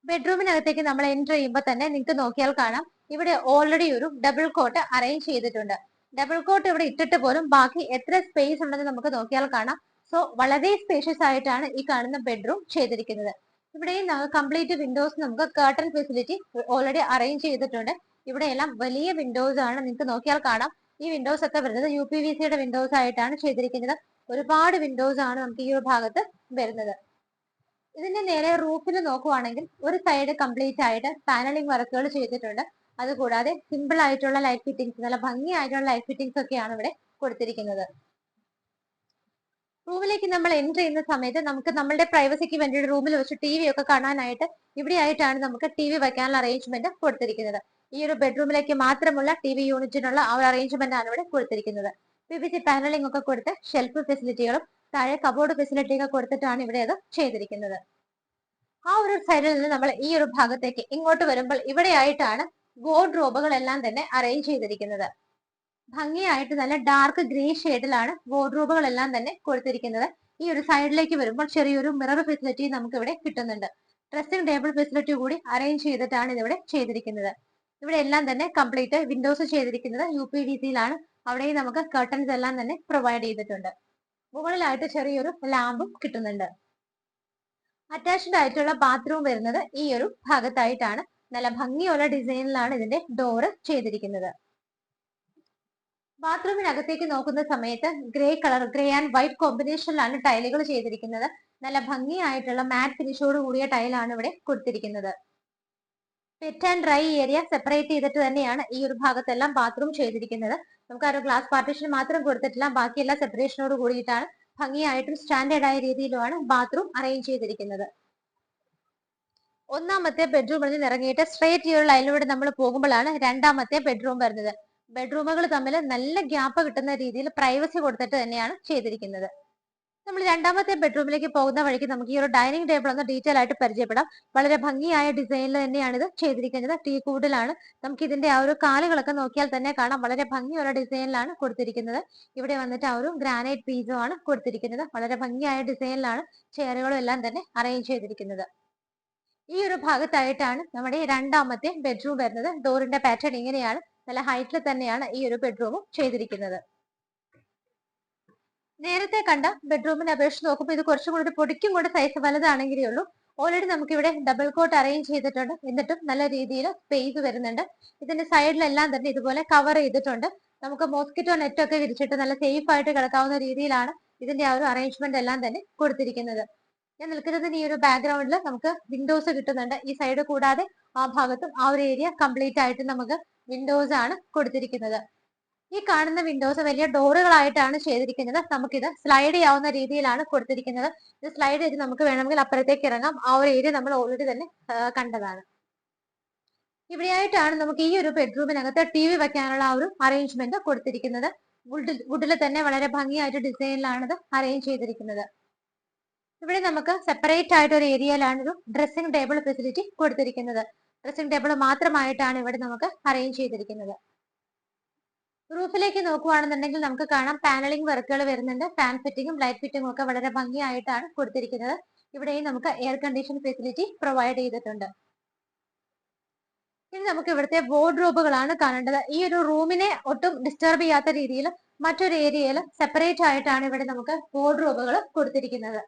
Speaker 1: ബെഡ്റൂമിനകത്തേക്ക് നമ്മൾ എൻറ്റർ ചെയ്യുമ്പോൾ തന്നെ നിങ്ങൾക്ക് നോക്കിയാൽ കാണാം ഇവിടെ ഓൾറെഡി ഒരു ഡബിൾ കോട്ട് അറേഞ്ച് ചെയ്തിട്ടുണ്ട്. ഡബിൾ കോട്ട് ഇവിടെ ഇട്ടിട്ട് പോലും ബാക്കി എത്ര സ്പേസ് ഉണ്ടെന്ന് നമുക്ക് നോക്കിയാൽ കാണാം. സോ വളരെ സ്പേഷ്യസ് ആയിട്ടാണ് ഈ കാണുന്ന ബെഡ്റൂം ചെയ്തിരിക്കുന്നത്. ഇവിടെയും കംപ്ലീറ്റ് വിൻഡോസ് നമുക്ക് കർട്ടൻ ഫെസിലിറ്റി ഓൾറെഡി അറേഞ്ച് ചെയ്തിട്ടുണ്ട്. ഇവിടെയെല്ലാം വലിയ വിൻഡോസ് ആണ്. നിങ്ങൾക്ക് നോക്കിയാൽ കാണാം ഈ വിൻഡോസ് ഒക്കെ വരുന്നത് UPVCയുടെ വിൻഡോസ് ആയിട്ടാണ് ചെയ്തിരിക്കുന്നത്. ഒരുപാട് വിൻഡോസ് ആണ് നമുക്ക് ഈ ഒരു ഭാഗത്ത് വരുന്നത്. ഇതിന്റെ നേരെ റൂഫിൽ നോക്കുവാണെങ്കിൽ ഒരു സൈഡ് കംപ്ലീറ്റ് ആയിട്ട് പാനലിംഗ് വർക്കുകൾ ചെയ്തിട്ടുണ്ട്. അതുകൂടാതെ സിമ്പിൾ ആയിട്ടുള്ള ലൈറ്റ് ഫിറ്റിംഗ്സ്, നല്ല ഭംഗിയായിട്ടുള്ള ലൈറ്റ് ഫിറ്റിംഗ്സ് ഒക്കെയാണ് ഇവിടെ കൊടുത്തിരിക്കുന്നത്. റൂമിലേക്ക് നമ്മൾ എൻറ്റർ ചെയ്യുന്ന സമയത്ത് നമുക്ക് നമ്മുടെ പ്രൈവസിക്ക് വേണ്ടി റൂമിൽ വെച്ച് TV ഒക്കെ കാണാനായിട്ട് ഇവിടെ ആയിട്ടാണ് നമുക്ക് TV വെക്കാനുള്ള അറേഞ്ച്മെന്റ് കൊടുത്തിരിക്കുന്നത്. ഈ ഒരു ബെഡ്റൂമിലേക്ക് മാത്രമുള്ള TV യൂണിറ്റിനുള്ള ആ ഒരു അറേഞ്ച്മെന്റ് ആണ് ഇവിടെ കൊടുത്തിരിക്കുന്നത്. PVC പാനലിംഗ് ഒക്കെ കൊടുത്ത് ഷെൽഫ് ഫെസിലിറ്റികളും താഴെ കബോർഡ് ഫെസിലിറ്റി ഒക്കെ കൊടുത്തിട്ടാണ് ഇവിടെ അത് ചെയ്തിരിക്കുന്നത്. ആ ഒരു സൈഡിൽ നിന്ന് നമ്മൾ ഈ ഒരു ഭാഗത്തേക്ക് ഇങ്ങോട്ട് വരുമ്പോൾ ഇവിടെ ആയിട്ടാണ് വാർഡ്രോബുകളെല്ലാം തന്നെ അറേഞ്ച് ചെയ്തിരിക്കുന്നത്. ഭംഗിയായിട്ട് നല്ല ഡാർക്ക് ഗ്രേ ഷെയ്ഡിലാണ് വാർഡ്രോബുകളെല്ലാം തന്നെ കൊടുത്തിരിക്കുന്നത്. ഈ ഒരു സൈഡിലേക്ക് വരുമ്പോൾ ചെറിയൊരു മിറർ ഫെസിലിറ്റി നമുക്ക് ഇവിടെ കിട്ടുന്നുണ്ട്. ഡ്രസ്സിംഗ് ടേബിൾ ഫെസിലിറ്റി കൂടി അറേഞ്ച് ചെയ്തിട്ടാണ് ഇതിവിടെ ചെയ്തിരിക്കുന്നത്. ഇവിടെ എല്ലാം തന്നെ കംപ്ലീറ്റ് വിൻഡോസ് ചെയ്തിരിക്കുന്നത് UPVCയിലാണ്. അവിടെയും നമുക്ക് കർട്ടൻസ് എല്ലാം തന്നെ പ്രൊവൈഡ് ചെയ്തിട്ടുണ്ട്. മുകളിലായിട്ട് ചെറിയൊരു ലാമ്പും കിട്ടുന്നുണ്ട്. അറ്റാച്ച്ഡ് ആയിട്ടുള്ള ബാത്റൂം വരുന്നത് ഈ ഒരു ഭാഗത്തായിട്ടാണ്. നല്ല ഭംഗിയുള്ള ഡിസൈനിലാണ് ഇതിന്റെ ഡോറ് ചെയ്തിരിക്കുന്നത്. ബാത്റൂമിനകത്തേക്ക് നോക്കുന്ന സമയത്ത് ഗ്രേ ആൻഡ് വൈറ്റ് കോമ്പിനേഷനിലാണ് ടൈലുകൾ ചെയ്തിരിക്കുന്നത്. നല്ല ഭംഗിയായിട്ടുള്ള മാറ്റ് ഫിനിഷോട് കൂടിയ ടൈലാണ് ഇവിടെ കൊടുത്തിരിക്കുന്നത്. Wet and dry area separate ചെയ്തിട്ട് തന്നെയാണ് ഈ ഒരു ഭാഗത്തെല്ലാം ബാത്റൂം ചെയ്തിരിക്കുന്നത്. നമുക്ക് ആ ഒരു ഗ്ലാസ് പാർട്ടീഷൻ മാത്രം കൊടുത്തിട്ടില്ല, ബാക്കിയെല്ലാം സെപ്പറേഷനോട് കൂടിയിട്ടാണ് ഭംഗിയായിട്ടും സ്റ്റാൻഡേർഡ് ആയ രീതിയിലുമാണ് ബാത്റൂം അറേഞ്ച് ചെയ്തിരിക്കുന്നത്. ഒന്നാമത്തെ ബെഡ്റൂമിൽ നിന്ന് ഇറങ്ങിയിട്ട് സ്ട്രേറ്റ് ഈ ഒരു ലൈനിലൂടെ നമ്മൾ പോകുമ്പോഴാണ് രണ്ടാമത്തെ ബെഡ്റൂം വരുന്നത്. ബെഡ്റൂമുകൾ തമ്മിൽ നല്ല ഗ്യാപ്പ് കിട്ടുന്ന രീതിയിൽ പ്രൈവസി കൊടുത്തിട്ട് തന്നെയാണ് ചെയ്തിരിക്കുന്നത്. നമ്മൾ രണ്ടാമത്തെ ബെഡ്റൂമിലേക്ക് പോകുന്ന വഴിക്ക് നമുക്ക് ഈ ഒരു ഡൈനിങ് ടേബിൾ ഒന്ന് ഡീറ്റെയിൽ ആയിട്ട് പരിചയപ്പെടാം. വളരെ ഭംഗിയായ ഡിസൈനിൽ തന്നെയാണ് ഇത് ചെയ്തിരിക്കുന്നത്. ടീക്കൂഡിലാണ്. നമുക്ക് ഇതിന്റെ ആ ഒരു കാലുകളൊക്കെ നോക്കിയാൽ തന്നെ കാണാം വളരെ ഭംഗിയുള്ള ഡിസൈനിലാണ് കൊടുത്തിരിക്കുന്നത്. ഇവിടെ വന്നിട്ട് ആ ഒരു ഗ്രാനൈറ്റ് പീസും ആണ് കൊടുത്തിരിക്കുന്നത്. വളരെ ഭംഗിയായ ഡിസൈനിലാണ് ചെയറുകളും എല്ലാം തന്നെ അറേഞ്ച് ചെയ്തിരിക്കുന്നത്. ഈ ഒരു ഭാഗത്തായിട്ടാണ് നമ്മുടെ രണ്ടാമത്തെ ബെഡ്റൂം വരുന്നത്. ഡോറിന്റെ പാറ്റേൺ ഇങ്ങനെയാണ്. നല്ല ഹൈറ്റിൽ തന്നെയാണ് ഈ ഒരു ബെഡ്റൂമും ചെയ്തിരിക്കുന്നത്. നേരത്തെ കണ്ട ബെഡ്റൂമിനെ അപേക്ഷിച്ച് നോക്കുമ്പോൾ ഇത് കുറച്ചും കൂടി പൊടിക്കും കൂടി സൈസ് വലുതാണെങ്കിലേ ഉള്ളൂ. ഓൾറെഡി നമുക്ക് ഇവിടെ ഡബിൾ കോട്ട് അറേഞ്ച് ചെയ്തിട്ടുണ്ട്. എന്നിട്ടും നല്ല രീതിയിൽ സ്പേസ് വരുന്നുണ്ട്. ഇതിന്റെ സൈഡിലെല്ലാം തന്നെ ഇതുപോലെ കവർ ചെയ്തിട്ടുണ്ട്. നമുക്ക് മോസ്കിറ്റോ നെറ്റ് ഒക്കെ വിരിച്ചിട്ട് നല്ല സേഫ് ആയിട്ട് കിടക്കാവുന്ന രീതിയിലാണ് ഇതിന്റെ ആ ഒരു അറേഞ്ച്മെന്റ് എല്ലാം തന്നെ കൊടുത്തിരിക്കുന്നത്. ഞാൻ നിൽക്കുന്നതിന് ഈ ഒരു ബാക്ക്ഗ്രൗണ്ടിൽ നമുക്ക് വിൻഡോസ് കിട്ടുന്നുണ്ട്. ഈ സൈഡ് കൂടാതെ ആ ഭാഗത്തും ആ ഒരു ഏരിയ കംപ്ലീറ്റ് ആയിട്ട് നമുക്ക് വിൻഡോസ് ആണ് കൊടുത്തിരിക്കുന്നത്. ഈ കാണുന്ന വിൻഡോസ് വലിയ ഡോറുകളായിട്ടാണ് ചെയ്തിരിക്കുന്നത്. നമുക്കിത് സ്ലൈഡ് ചെയ്യാവുന്ന രീതിയിലാണ് കൊടുത്തിരിക്കുന്നത്. ഇത് സ്ലൈഡ് ചെയ്ത് നമുക്ക് വേണമെങ്കിൽ അപ്പുറത്തേക്ക് ഇറങ്ങാം. ആ ഒരു ഏരിയ നമ്മൾ ഓൾറെഡി തന്നെ കണ്ടതാണ്. ഇവിടെയായിട്ടാണ് നമുക്ക് ഈ ഒരു ബെഡ്റൂമിനകത്ത് TV വെക്കാനുള്ള ആ ഒരു അറേഞ്ച്മെന്റ് കൊടുത്തിരിക്കുന്നത്. വുഡിൽ തന്നെ വളരെ ഭംഗിയായിട്ട് ഡിസൈനിലാണ് ഇത് അറേഞ്ച് ചെയ്തിരിക്കുന്നത്. ഇവിടെ നമുക്ക് സെപ്പറേറ്റ് ആയിട്ട് ഒരു ഏരിയയിലാണ് ഒരു ഡ്രസ്സിംഗ് ടേബിൾ ഫെസിലിറ്റി കൊടുത്തിരിക്കുന്നത്. ഡ്രസ്സിംഗ് ടേബിൾ മാത്രമായിട്ടാണ് ഇവിടെ നമുക്ക് അറേഞ്ച് ചെയ്തിരിക്കുന്നത്. റൂഫിലേക്ക് നോക്കുകയാണെന്നുണ്ടെങ്കിൽ നമുക്ക് കാണാം പാനലിംഗ് വർക്കുകൾ വരുന്നുണ്ട്. ഫാൻ ഫിറ്റിംഗും ലൈറ്റ് ഫിറ്റിംഗും ഒക്കെ വളരെ ഭംഗിയായിട്ടാണ് കൊടുത്തിരിക്കുന്നത്. ഇവിടെയും നമുക്ക് എയർ കണ്ടീഷൻ ഫെസിലിറ്റി പ്രൊവൈഡ് ചെയ്തിട്ടുണ്ട്. ഇനി നമുക്ക് ഇവിടുത്തെ വാർഡ്രോബുകളാണ് കാണേണ്ടത്. ഈ ഒരു റൂമിനെ ഒട്ടും ഡിസ്റ്റർബ് ചെയ്യാത്ത രീതിയിൽ മറ്റൊരു ഏരിയയിൽ സെപ്പറേറ്റ് ആയിട്ടാണ് ഇവിടെ നമുക്ക് വാർഡ്രോബുകൾ കൊടുത്തിരിക്കുന്നത്.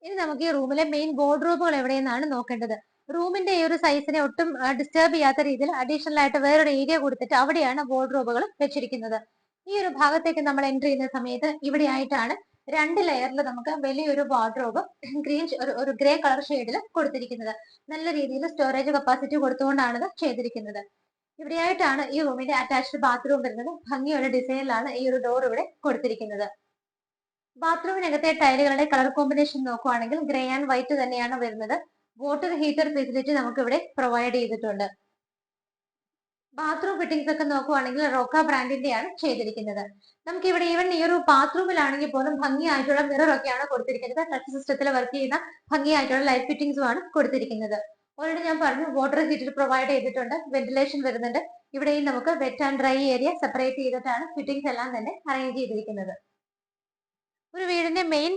Speaker 1: ഇനി നമുക്ക് ഈ റൂമിലെ മെയിൻ വാർഡ്രോബുകൾ എവിടെയെന്നാണ് നോക്കേണ്ടത്. റൂമിന്റെ ഈ ഒരു സൈസിനെ ഒട്ടും ഡിസ്റ്റർബ് ചെയ്യാത്ത രീതിയിൽ അഡീഷണൽ ആയിട്ട് വേറൊരു ഏരിയ കൊടുത്തിട്ട് അവിടെയാണ് വാർഡ്രോബുകൾ വെച്ചിരിക്കുന്നത്. ഈ ഒരു ഭാഗത്തേക്ക് നമ്മൾ എൻട്രി ചെയ്യുന്ന സമയത്ത് ഇവിടെ ആയിട്ടാണ് 2 ലെയറിൽ നമുക്ക് വലിയൊരു വാർഡ്രോബ് ഒരു ഗ്രേ കളർ ഷെയ്ഡിൽ കൊടുത്തിരിക്കുന്നത്. നല്ല രീതിയിൽ സ്റ്റോറേജ് കപ്പാസിറ്റി കൊടുത്തുകൊണ്ടാണ് ഇത് ചെയ്തിരിക്കുന്നത്. ഇവിടെയായിട്ടാണ് ഈ റൂമിന്റെ അറ്റാച്ച്ഡ് ബാത്റൂം വരുന്നത്. ഭംഗിയുള്ള ഡിസൈനിലാണ് ഈ ഒരു ഡോർ ഇവിടെ കൊടുത്തിരിക്കുന്നത്. ബാത്റൂമിനകത്തെ ടൈലുകളുടെ കളർ കോമ്പിനേഷൻ നോക്കുവാണെങ്കിൽ ഗ്രേ ആൻഡ് വൈറ്റ് തന്നെയാണ് വരുന്നത്. വാട്ടർ ഹീറ്റർ ഫെസിലിറ്റി നമുക്ക് ഇവിടെ പ്രൊവൈഡ് ചെയ്തിട്ടുണ്ട്. ബാത്റൂം ഫിറ്റിംഗ്സ് ഒക്കെ നോക്കുവാണെങ്കിൽ റോക്ക ബ്രാൻഡിന്റെയാണ് ചെയ്തിരിക്കുന്നത്. നമുക്ക് ഇവിടെ ഈവൻ ഈ ഒരു ബാത്റൂമിലാണെങ്കിൽ പോലും ഭംഗിയായിട്ടുള്ള മിറർ ഒക്കെയാണ് കൊടുത്തിരിക്കുന്നത്. ടച്ച് സിസ്റ്റത്തിൽ വർക്ക് ചെയ്യുന്ന ഭംഗിയായിട്ടുള്ള ലൈറ്റ് ഫിറ്റിംഗ്സും ആണ് കൊടുത്തിരിക്കുന്നത്. ഓൾറെഡി ഞാൻ പറഞ്ഞു വാട്ടർ ഹീറ്റർ പ്രൊവൈഡ് ചെയ്തിട്ടുണ്ട്, വെന്റിലേഷൻ വരുന്നുണ്ട്. ഇവിടെയും നമുക്ക് wet and dry area separate ചെയ്തിട്ടാണ് ഫിറ്റിംഗ്സ് എല്ലാം തന്നെ അറേഞ്ച് ചെയ്തിരിക്കുന്നത്. ഒരു വീടിന്റെ മെയിൻ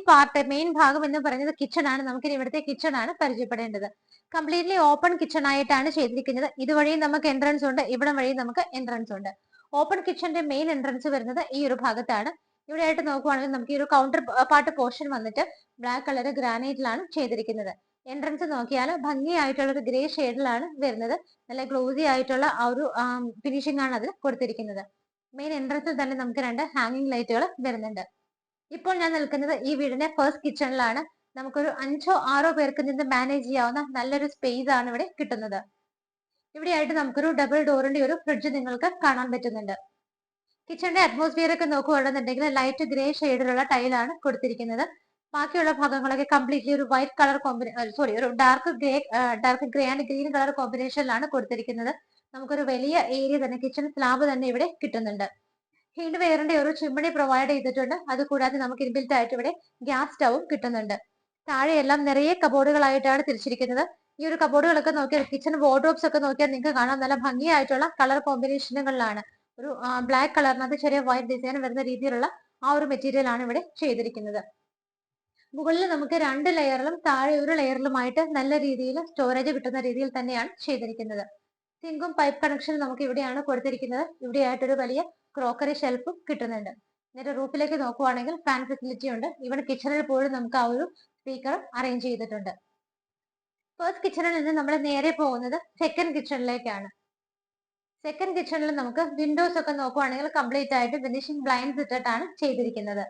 Speaker 1: ഭാഗം എന്ന് പറയുന്നത് കിച്ചൺ ആണ്. നമുക്ക് ഇവിടുത്തെ കിച്ചൺ ആണ് പരിചയപ്പെടേണ്ടത്. കംപ്ലീറ്റ്ലി ഓപ്പൺ കിച്ചൺ ആയിട്ടാണ് ചെയ്തിരിക്കുന്നത്. ഇതുവഴിയും നമുക്ക് എൻട്രൻസ് ഉണ്ട്, ഇവിടെ വഴിയും നമുക്ക് എൻട്രൻസ് ഉണ്ട്. ഓപ്പൺ കിച്ചന്റെ മെയിൻ എൻട്രൻസ് വരുന്നത് ഈ ഒരു ഭാഗത്താണ്. ഇവിടെ ആയിട്ട് നോക്കുവാണെങ്കിൽ നമുക്ക് ഈ ഒരു കൗണ്ടർ പാർട്ട് പോർഷൻ വന്നിട്ട് ബ്ലാക്ക് കളർ ഗ്രാനൈറ്റിലാണ് ചെയ്തിരിക്കുന്നത്. എൻട്രൻസ് നോക്കിയാൽ ഭംഗിയായിട്ടുള്ള ഒരു ഗ്രേ ഷെയ്ഡിലാണ് വരുന്നത്. നല്ല ഗ്ലോസി ആയിട്ടുള്ള ആ ഒരു ഫിനിഷിംഗ് ആണ് അതിൽ കൊടുത്തിരിക്കുന്നത്. മെയിൻ എൻട്രൻസിൽ തന്നെ നമുക്ക് 2 ഹാങ്ങിങ് ലൈറ്റുകൾ വരുന്നുണ്ട്. ഇപ്പോൾ ഞാൻ നിൽക്കുന്നത് ഈ വീടിന്റെ ഫസ്റ്റ് കിച്ചണിലാണ്. നമുക്കൊരു 5-6 പേർക്ക് നിന്ന് മാനേജ് ചെയ്യാവുന്ന നല്ലൊരു സ്പേസ് ആണ് ഇവിടെ കിട്ടുന്നത്. ഇവിടെയായിട്ട് നമുക്കൊരു ഡബിൾ ഡോറിന്റെ ഒരു ഫ്രിഡ്ജ് നിങ്ങൾക്ക് കാണാൻ പറ്റുന്നുണ്ട്. കിച്ചണിന്റെ അറ്റ്മോസ്ഫിയർ ഒക്കെ നോക്കുകയാണെന്നുണ്ടെങ്കിൽ ലൈറ്റ് ഗ്രേ ഷെയ്ഡിലുള്ള ടൈലാണ് കൊടുത്തിരിക്കുന്നത്. ബാക്കിയുള്ള ഭാഗങ്ങളൊക്കെ കംപ്ലീറ്റ്ലി ഒരു വൈറ്റ് കളർ ഒരു dark grey and green colour കോമ്പിനേഷനിലാണ് കൊടുത്തിരിക്കുന്നത്. നമുക്കൊരു വലിയ ഏരിയ തന്നെ കിച്ചൺ സ്ലാബ് തന്നെ ഇവിടെ കിട്ടുന്നുണ്ട്. ഹീറ്റ് വെയറിന്റെ ഒരു ചിമ്മിണി പ്രൊവൈഡ് ചെയ്തിട്ടുണ്ട്. അതുകൂടാതെ നമുക്ക് ഇൻബിൽറ്റ് ആയിട്ട് ഇവിടെ ഗ്യാസ് സ്റ്റവും കിട്ടുന്നുണ്ട്. താഴെയെല്ലാം നിറയെ കബോർഡുകളായിട്ടാണ് തിരിച്ചിരിക്കുന്നത്. ഈ ഒരു കബോർഡുകളൊക്കെ നോക്കിയാൽ കിച്ചൺ വാർഡ്രോബ്സ് ഒക്കെ നോക്കിയാൽ നിങ്ങൾക്ക് കാണാം നല്ല ഭംഗിയായിട്ടുള്ള കളർ കോമ്പിനേഷനുകളിലാണ്. ഒരു ബ്ലാക്ക് കളറിനകത്ത് ചെറിയ വൈറ്റ് ഡിസൈൻ വരുന്ന രീതിയിലുള്ള ആ ഒരു മെറ്റീരിയൽ ആണ് ഇവിടെ ചെയ്തിരിക്കുന്നത്. മുകളിൽ നമുക്ക് 2 ലെയറിലും താഴെ ഒരു ലെയറിലുമായിട്ട് നല്ല രീതിയിൽ സ്റ്റോറേജ് കിട്ടുന്ന രീതിയിൽ തന്നെയാണ് ചെയ്തിരിക്കുന്നത്. സിങ്കും പൈപ്പ് കണക്ഷനും നമുക്ക് ഇവിടെയാണ് കൊടുത്തിരിക്കുന്നത്. ഇവിടെയായിട്ടൊരു വലിയ ക്രോക്കറി ഷെൽഫും കിട്ടുന്നുണ്ട്. നേരെ റൂഫിലേക്ക് നോക്കുവാണെങ്കിൽ ഫാൻ ഫെസിലിറ്റി ഉണ്ട്. ഇവിടെ കിച്ചണിൽ പോലും നമുക്ക് ആ ഒരു സ്പീക്കർ അറേഞ്ച് ചെയ്തിട്ടുണ്ട്. ഫസ്റ്റ് കിച്ചണിൽ നിന്ന് നമ്മൾ നേരെ പോകുന്നത് സെക്കൻഡ് കിച്ചണിലേക്കാണ്. സെക്കൻഡ് കിച്ചണിൽ നമുക്ക് വിൻഡോസ് ഒക്കെ നോക്കുവാണെങ്കിൽ കംപ്ലീറ്റ് ആയിട്ട് ഫിനിഷിംഗ് ബ്ലൈൻഡ്സ് ഇട്ടിട്ടാണ് ചെയ്തിരിക്കുന്നത്.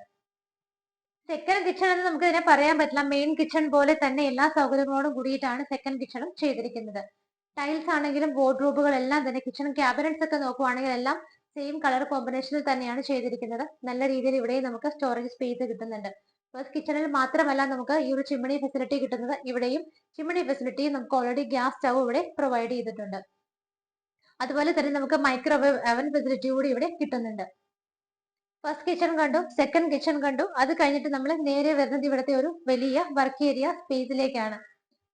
Speaker 1: സെക്കൻഡ് കിച്ചൺ എന്ന് നമുക്ക് ഇതിനെ പറയാൻ പറ്റില്ല. മെയിൻ കിച്ചൺ പോലെ തന്നെ എല്ലാ സൗകര്യങ്ങളോടും കൂടിയിട്ടാണ് സെക്കൻഡ് കിച്ചണും ചെയ്തിരിക്കുന്നത്. ടൈൽസ് ആണെങ്കിലും വാർഡ്രോബുകൾ എല്ലാം തന്നെ കിച്ചൺ ക്യാബിനറ്റ്സ് ഒക്കെ നോക്കുവാണെങ്കിൽ എല്ലാം സെയിം കളർ കോമ്പിനേഷനിൽ തന്നെയാണ് ചെയ്തിരിക്കുന്നത്. നല്ല രീതിയിൽ ഇവിടെയും നമുക്ക് സ്റ്റോറേജ് സ്പേസ് കിട്ടുന്നുണ്ട്. ഫസ്റ്റ് കിച്ചണിൽ മാത്രമല്ല നമുക്ക് ഈ ഒരു ചിമ്മിണി ഫെസിലിറ്റി കിട്ടുന്നത്. ഇവിടെയും ചിമ്മിണി ഫെസിലിറ്റിയും നമുക്ക് ഓൾറെഡി ഗ്യാസ് സ്റ്റവ് ഇവിടെ പ്രൊവൈഡ് ചെയ്തിട്ടുണ്ട്. അതുപോലെ തന്നെ നമുക്ക് മൈക്രോവേവ് അവൻ ഫെസിലിറ്റി കൂടി ഇവിടെ കിട്ടുന്നുണ്ട്. ഫസ്റ്റ് കിച്ചൺ കണ്ടു, സെക്കൻഡ് കിച്ചൺ കണ്ടു. അത് കഴിഞ്ഞിട്ട് നമ്മൾ നേരെ വരുന്നത് ഇവിടുത്തെ ഒരു വലിയ വർക്ക് ഏരിയ സ്പേസിലേക്കാണ്.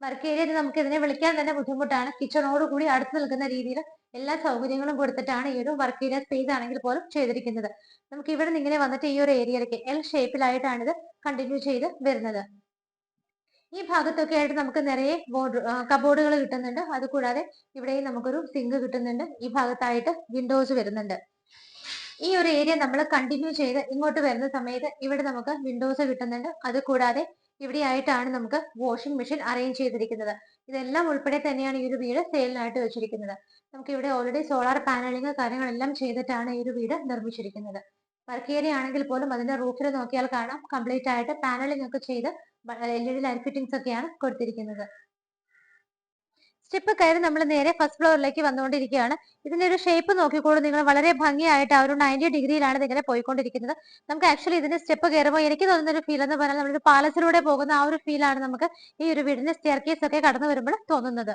Speaker 1: വർക്ക് ഏരിയ നമുക്ക് ഇതിനെ വിളിക്കാൻ തന്നെ ബുദ്ധിമുട്ടാണ്. കിച്ചണോട് കൂടി അടുത്ത് നിൽക്കുന്ന രീതിയിൽ എല്ലാ സൗകര്യങ്ങളും കൊടുത്തിട്ടാണ് ഈ ഒരു വർക്ക് ഏരിയ സ്പേസ് ആണെങ്കിൽ പോലും ചെയ്തിരിക്കുന്നത്. നമുക്ക് ഇവിടെ നിന്ന് ഇങ്ങനെ വന്നിട്ട് ഈ ഒരു ഏരിയയിലേക്ക് എൽ ഷേപ്പിലായിട്ടാണ് ഇത് കണ്ടിന്യൂ ചെയ്ത് വരുന്നത്. ഈ ഭാഗത്തൊക്കെ ആയിട്ട് നമുക്ക് നിറയെ കബോർഡുകൾ കിട്ടുന്നുണ്ട്. അതുകൂടാതെ ഇവിടെയും നമുക്കൊരു സിങ്ക് കിട്ടുന്നുണ്ട്. ഈ ഭാഗത്തായിട്ട് വിൻഡോസ് വരുന്നുണ്ട്. ഈ ഒരു ഏരിയ നമ്മൾ കണ്ടിന്യൂ ചെയ്ത് ഇങ്ങോട്ട് വരുന്ന സമയത്ത് ഇവിടെ നമുക്ക് വിൻഡോസ് കിട്ടുന്നുണ്ട്. അതുകൂടാതെ ഇവിടെയായിട്ടാണ് നമുക്ക് വാഷിംഗ് മെഷീൻ അറേഞ്ച് ചെയ്തിരിക്കുന്നത്. ഇതെല്ലാം ഉൾപ്പെടെ തന്നെയാണ് ഈ ഒരു വീട് സെയിലിനായിട്ട് വെച്ചിരിക്കുന്നത്. നമുക്ക് ഇവിടെ ഓൾറെഡി സോളാർ പാനലിംഗ് കാര്യങ്ങളെല്ലാം ചെയ്തിട്ടാണ് ഈ ഒരു വീട് നിർമ്മിച്ചിരിക്കുന്നത്. വർക്ക് ഏരിയ ആണെങ്കിൽ പോലും അതിന്റെ റൂഫിൽ നോക്കിയാൽ കാണാം കംപ്ലീറ്റ് ആയിട്ട് പാനലിംഗ് ഒക്കെ ചെയ്ത് LED ലൈറ്റ് ഫിറ്റിംഗ്സ് ഒക്കെയാണ് കൊടുത്തിരിക്കുന്നത്. സ്റ്റെപ്പ് കയറി നമ്മൾ നേരെ ഫസ്റ്റ് ഫ്ലോറിലേക്ക് വന്നുകൊണ്ടിരിക്കുകയാണ്. ഇതിന്റെ ഒരു ഷേപ്പ് നോക്കിക്കോളൂ നിങ്ങൾ. വളരെ ഭംഗിയായിട്ട് ആ ഒരു 90 ഡിഗ്രിയിലാണ് ഇതിങ്ങനെ പോയിക്കൊണ്ടിരിക്കുന്നത്. നമുക്ക് ആക്ച്വലി ഇതിന്റെ സ്റ്റെപ്പ് കയറുമ്പോൾ എനിക്ക് തോന്നുന്ന ഒരു ഫീൽ എന്ന് പറഞ്ഞാൽ നമ്മളൊരു പാലസിലൂടെ പോകുന്ന ആ ഒരു ഫീലാണ് നമുക്ക് ഈ ഒരു വീടിന്റെ സ്റ്റെയർ കേസ് ഒക്കെ കടന്നു വരുമ്പോൾ തോന്നുന്നത്.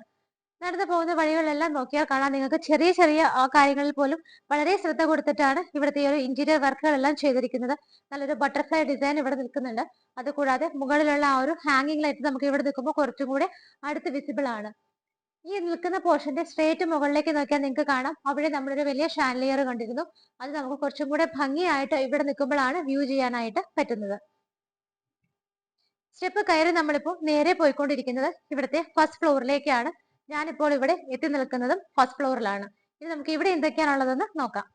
Speaker 1: നടന്നു പോകുന്ന വഴികളിലെല്ലാം നോക്കിയാൽ കാണാം നിങ്ങൾക്ക് ചെറിയ ചെറിയ കാര്യങ്ങളിൽ പോലും വളരെ ശ്രദ്ധ കൊടുത്തിട്ടാണ് ഇവിടുത്തെ ഈ ഒരു ഇന്റീരിയർ വർക്കുകളെല്ലാം ചെയ്തിരിക്കുന്നത്. നല്ലൊരു ബട്ടർഫ്ലൈ ഡിസൈൻ ഇവിടെ നിൽക്കുന്നുണ്ട്. അതുകൂടാതെ മുകളിലുള്ള ആ ഒരു ഹാങ്ങിങ് ലൈറ്റ് നമുക്ക് ഇവിടെ നിൽക്കുമ്പോൾ കുറച്ചും കൂടെ അടുത്ത് വിസിബിൾ ആണ്. ഈ നിൽക്കുന്ന പോർഷന്റെ സ്ട്രേറ്റ് മുകളിലേക്ക് നോക്കിയാൽ നിങ്ങൾക്ക് കാണാം അവിടെ നമ്മളൊരു വലിയ ഷാൻലിയർ കണ്ടിരുന്നു. അത് നമുക്ക് കുറച്ചും കൂടെ ഭംഗിയായിട്ട് ഇവിടെ നിൽക്കുമ്പോഴാണ് വ്യൂ ചെയ്യാനായിട്ട് പറ്റുന്നത്. സ്റ്റെപ്പ് കയറി നമ്മളിപ്പോൾ നേരെ പോയിക്കൊണ്ടിരിക്കുന്നത് ഇവിടുത്തെ ഫസ്റ്റ് ഫ്ലോറിലേക്കാണ്. ഞാനിപ്പോൾ ഇവിടെ എത്തി നിൽക്കുന്നതും ഫസ്റ്റ് ഫ്ലോറിലാണ്. ഇനി നമുക്ക് ഇവിടെ എന്തൊക്കെയാണുള്ളതെന്ന് നോക്കാം.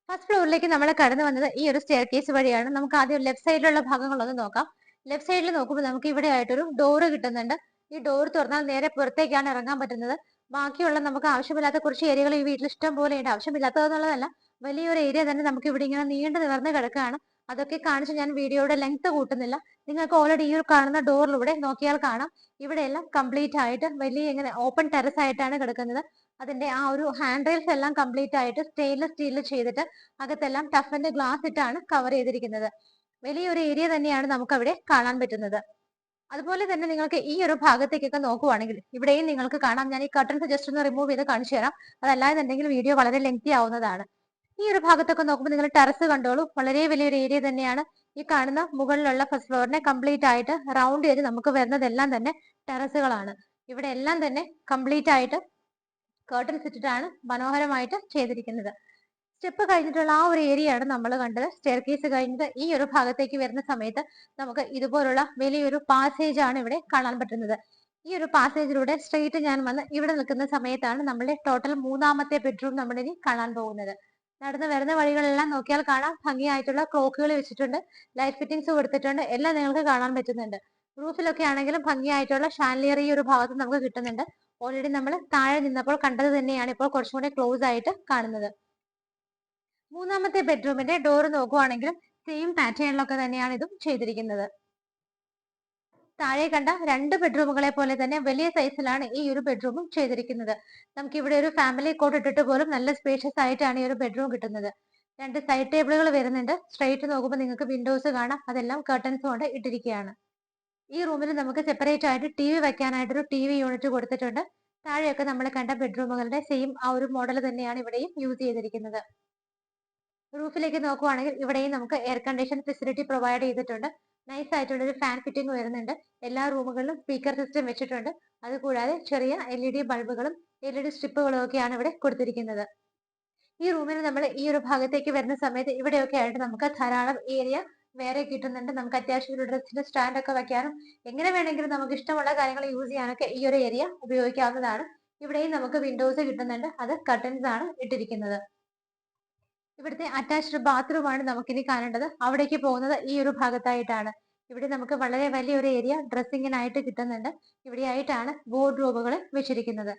Speaker 1: ഫസ്റ്റ് ഫ്ലോറിലേക്ക് നമ്മൾ കടന്നു വന്നത് ഈ ഒരു സ്റ്റെയർ കേസ് വഴിയാണ്. നമുക്ക് ആദ്യം ലെഫ്റ്റ് സൈഡിലുള്ള ഭാഗങ്ങളൊന്ന് നോക്കാം. ലെഫ്റ്റ് സൈഡിൽ നോക്കുമ്പോൾ നമുക്ക് ഇവിടെ ആയിട്ടൊരു ഡോറ് കിട്ടുന്നുണ്ട്. ഈ ഡോർ തുറന്നാൽ നേരെ പുറത്തേക്കാണ് ഇറങ്ങാൻ പറ്റുന്നത്. ബാക്കിയുള്ള നമുക്ക് ആവശ്യമില്ലാത്ത കുറച്ച് ഏരിയകൾ ഈ വീട്ടിൽ ഇഷ്ടം പോലെ ഉണ്ട്. ആവശ്യമില്ലാത്തതെന്നുള്ളതല്ല, വലിയൊരു ഏരിയ തന്നെ നമുക്ക് ഇവിടെ ഇങ്ങനെ നീണ്ടു നിവർന്ന് കിടക്കുകയാണ്. അതൊക്കെ കാണിച്ച് ഞാൻ വീഡിയോയുടെ ലെങ്ത് കൂട്ടുന്നില്ല. നിങ്ങൾക്ക് ഓൾറെഡി ഈ ഒരു കാണുന്ന ഡോറിലൂടെ നോക്കിയാൽ കാണാം ഇവിടെയെല്ലാം കംപ്ലീറ്റ് ആയിട്ട് വലിയ ഇങ്ങനെ ഓപ്പൺ ടെറസ് ആയിട്ടാണ് കിടക്കുന്നത്. അതിന്റെ ആ ഒരു ഹാൻഡ് റെയിൽസ് എല്ലാം കംപ്ലീറ്റ് ആയിട്ട് സ്റ്റെയിൻലെസ് സ്റ്റീലിൽ ചെയ്തിട്ട് അകത്തെല്ലാം ടഫന്റെ ഗ്ലാസ് ഇട്ടാണ് കവർ ചെയ്തിരിക്കുന്നത്. വലിയൊരു ഏരിയ തന്നെയാണ് നമുക്ക് അവിടെ കാണാൻ പറ്റുന്നത്. അതുപോലെ തന്നെ നിങ്ങൾക്ക് ഈ ഒരു ഭാഗത്തേക്കൊക്കെ നോക്കുവാണെങ്കിൽ ഇവിടെയും നിങ്ങൾക്ക് കാണാം. ഞാൻ ഈ കർട്ടൻസ് ജസ്റ്റ് ഒന്ന് റിമൂവ് ചെയ്ത് കാണിച്ചു തരാം. അതല്ലാന്നുണ്ടെങ്കിൽ വീഡിയോ വളരെ ലെങ്തി ആവുന്നതാണ്. ഈ ഒരു ഭാഗത്തൊക്കെ നോക്കുമ്പോൾ നിങ്ങൾ ടെറസ് കണ്ടോളൂ. വളരെ വലിയൊരു ഏരിയ തന്നെയാണ്. ഈ കാണുന്ന മുകളിലുള്ള ഫസ്റ്റ് ഫ്ലോറിനെ കംപ്ലീറ്റ് ആയിട്ട് റൗണ്ട് ചെയ്ത് നമുക്ക് വരുന്നതെല്ലാം തന്നെ ടെറസുകളാണ്. ഇവിടെ എല്ലാം തന്നെ കംപ്ലീറ്റ് ആയിട്ട് കർട്ടൻസ് ഇട്ടിട്ടാണ് മനോഹരമായിട്ട് ചെയ്തിരിക്കുന്നത്. സ്റ്റെപ്പ് കഴിഞ്ഞിട്ടുള്ള ആ ഒരു ഏരിയയാണ് നമ്മൾ കണ്ടത്. സ്റ്റെയർ കേസ് കഴിഞ്ഞിട്ട് ഈ ഒരു ഭാഗത്തേക്ക് വരുന്ന സമയത്ത് നമുക്ക് ഇതുപോലുള്ള വലിയൊരു പാസേജ് ആണ് ഇവിടെ കാണാൻ പറ്റുന്നത്. ഈ ഒരു പാസേജിലൂടെ സ്ട്രെയിറ്റ് ഞാൻ വന്ന് ഇവിടെ നിൽക്കുന്ന സമയത്താണ് നമ്മുടെ ടോട്ടൽ മൂന്നാമത്തെ ബെഡ്റൂം നമ്മളിനി കാണാൻ പോകുന്നത്. നടന്നു വരുന്ന വഴികളെല്ലാം നോക്കിയാൽ കാണാം ഭംഗിയായിട്ടുള്ള ക്ലോക്കുകൾ വെച്ചിട്ടുണ്ട്, ലൈറ്റ് ഫിറ്റിംഗ്സ് കൊടുത്തിട്ടുണ്ട്, എല്ലാം നിങ്ങൾക്ക് കാണാൻ പറ്റുന്നുണ്ട്. റൂഫിലൊക്കെ ആണെങ്കിലും ഭംഗിയായിട്ടുള്ള ഷാൻലിയർ ഈ ഒരു ഭാഗത്ത് നമുക്ക് കിട്ടുന്നുണ്ട്. ഓൾറെഡി നമ്മൾ താഴെ നിന്നപ്പോൾ കണ്ടത് തന്നെയാണ് ഇപ്പോൾ കുറച്ചും കൂടി ക്ലോസ് ആയിട്ട് കാണുന്നത്. മൂന്നാമത്തെ ബെഡ്റൂമിന്റെ ഡോർ നോക്കുവാണെങ്കിലും സെയിം പാറ്റേണിലൊക്കെ തന്നെയാണ് ഇതും ചെയ്തിരിക്കുന്നത്. താഴെ കണ്ട രണ്ട് ബെഡ്റൂമുകളെ പോലെ തന്നെ വലിയ സൈസിലാണ് ഈ ഒരു ബെഡ്റൂമും ചെയ്തിരിക്കുന്നത്. നമുക്ക് ഇവിടെ ഒരു ഫാമിലി കോട്ട് ഇട്ടിട്ട് പോലും നല്ല സ്പേഷ്യസ് ആയിട്ടാണ് ഈ ഒരു ബെഡ്റൂം കിട്ടുന്നത്. രണ്ട് സൈഡ് ടേബിളുകൾ വരുന്നുണ്ട്. സ്ട്രൈറ്റ് നോക്കുമ്പോൾ നിങ്ങൾക്ക് വിൻഡോസ് കാണാം. അതെല്ലാം കർട്ടൻസ് കൊണ്ട് ഇട്ടിരിക്കുകയാണ്. ഈ റൂമിൽ നമുക്ക് സെപ്പറേറ്റ് ആയിട്ട് ടി വി വെക്കാനായിട്ടൊരു ടി വി യൂണിറ്റ് കൊടുത്തിട്ടുണ്ട്. താഴെയൊക്കെ നമ്മൾ കണ്ട ബെഡ്റൂമുകളുടെ സെയിം ആ ഒരു മോഡൽ തന്നെയാണ് ഇവിടെയും യൂസ് ചെയ്തിരിക്കുന്നത്. റൂഫിലേക്ക് നോക്കുവാണെങ്കിൽ ഇവിടെയും നമുക്ക് എയർ കണ്ടീഷൻ ഫെസിലിറ്റി പ്രൊവൈഡ് ചെയ്തിട്ടുണ്ട്. നൈസ് ആയിട്ടുള്ള ഒരു ഫാൻ ഫിറ്റിംഗ് വരുന്നുണ്ട്. എല്ലാ റൂമുകളിലും സ്പീക്കർ സിസ്റ്റം വെച്ചിട്ടുണ്ട്. അതുകൂടാതെ ചെറിയ LED ബൾബുകളും LED സ്ട്രിപ്പുകളും ഒക്കെയാണ് ഇവിടെ കൊടുത്തിരിക്കുന്നത്. ഈ റൂമിന് നമ്മൾ ഈ ഒരു ഭാഗത്തേക്ക് വരുന്ന സമയത്ത് ഇവിടെയൊക്കെ ആയിട്ട് നമുക്ക് ധാരാളം ഏരിയ വേറെ കിട്ടുന്നുണ്ട്. നമുക്ക് അത്യാവശ്യം ഒരു ഡ്രസ്സിന്റെ സ്റ്റാൻഡ് ഒക്കെ വെക്കാനും എങ്ങനെ വേണമെങ്കിലും നമുക്ക് ഇഷ്ടമുള്ള കാര്യങ്ങൾ യൂസ് ചെയ്യാനൊക്കെ ഈ ഒരു ഏരിയ ഉപയോഗിക്കാവുന്നതാണ്. ഇവിടെയും നമുക്ക് വിൻഡോസ് കിട്ടുന്നുണ്ട്. അത് കർട്ടൻസ് ആണ് ഇട്ടിരിക്കുന്നത്. ഇവിടുത്തെ അറ്റാച്ച്ഡ് ബാത്റൂം ആണ് നമുക്കിനി കാണേണ്ടത്. അവിടേക്ക് പോകുന്നത് ഈ ഒരു ഭാഗത്തായിട്ടാണ്. ഇവിടെ നമുക്ക് വളരെ വലിയൊരു ഏരിയ ഡ്രസ്സിങ്ങിനായിട്ട് കിട്ടുന്നുണ്ട്. ഇവിടെയായിട്ടാണ് വാർഡ്രോബുകൾ വെച്ചിരിക്കുന്നത്.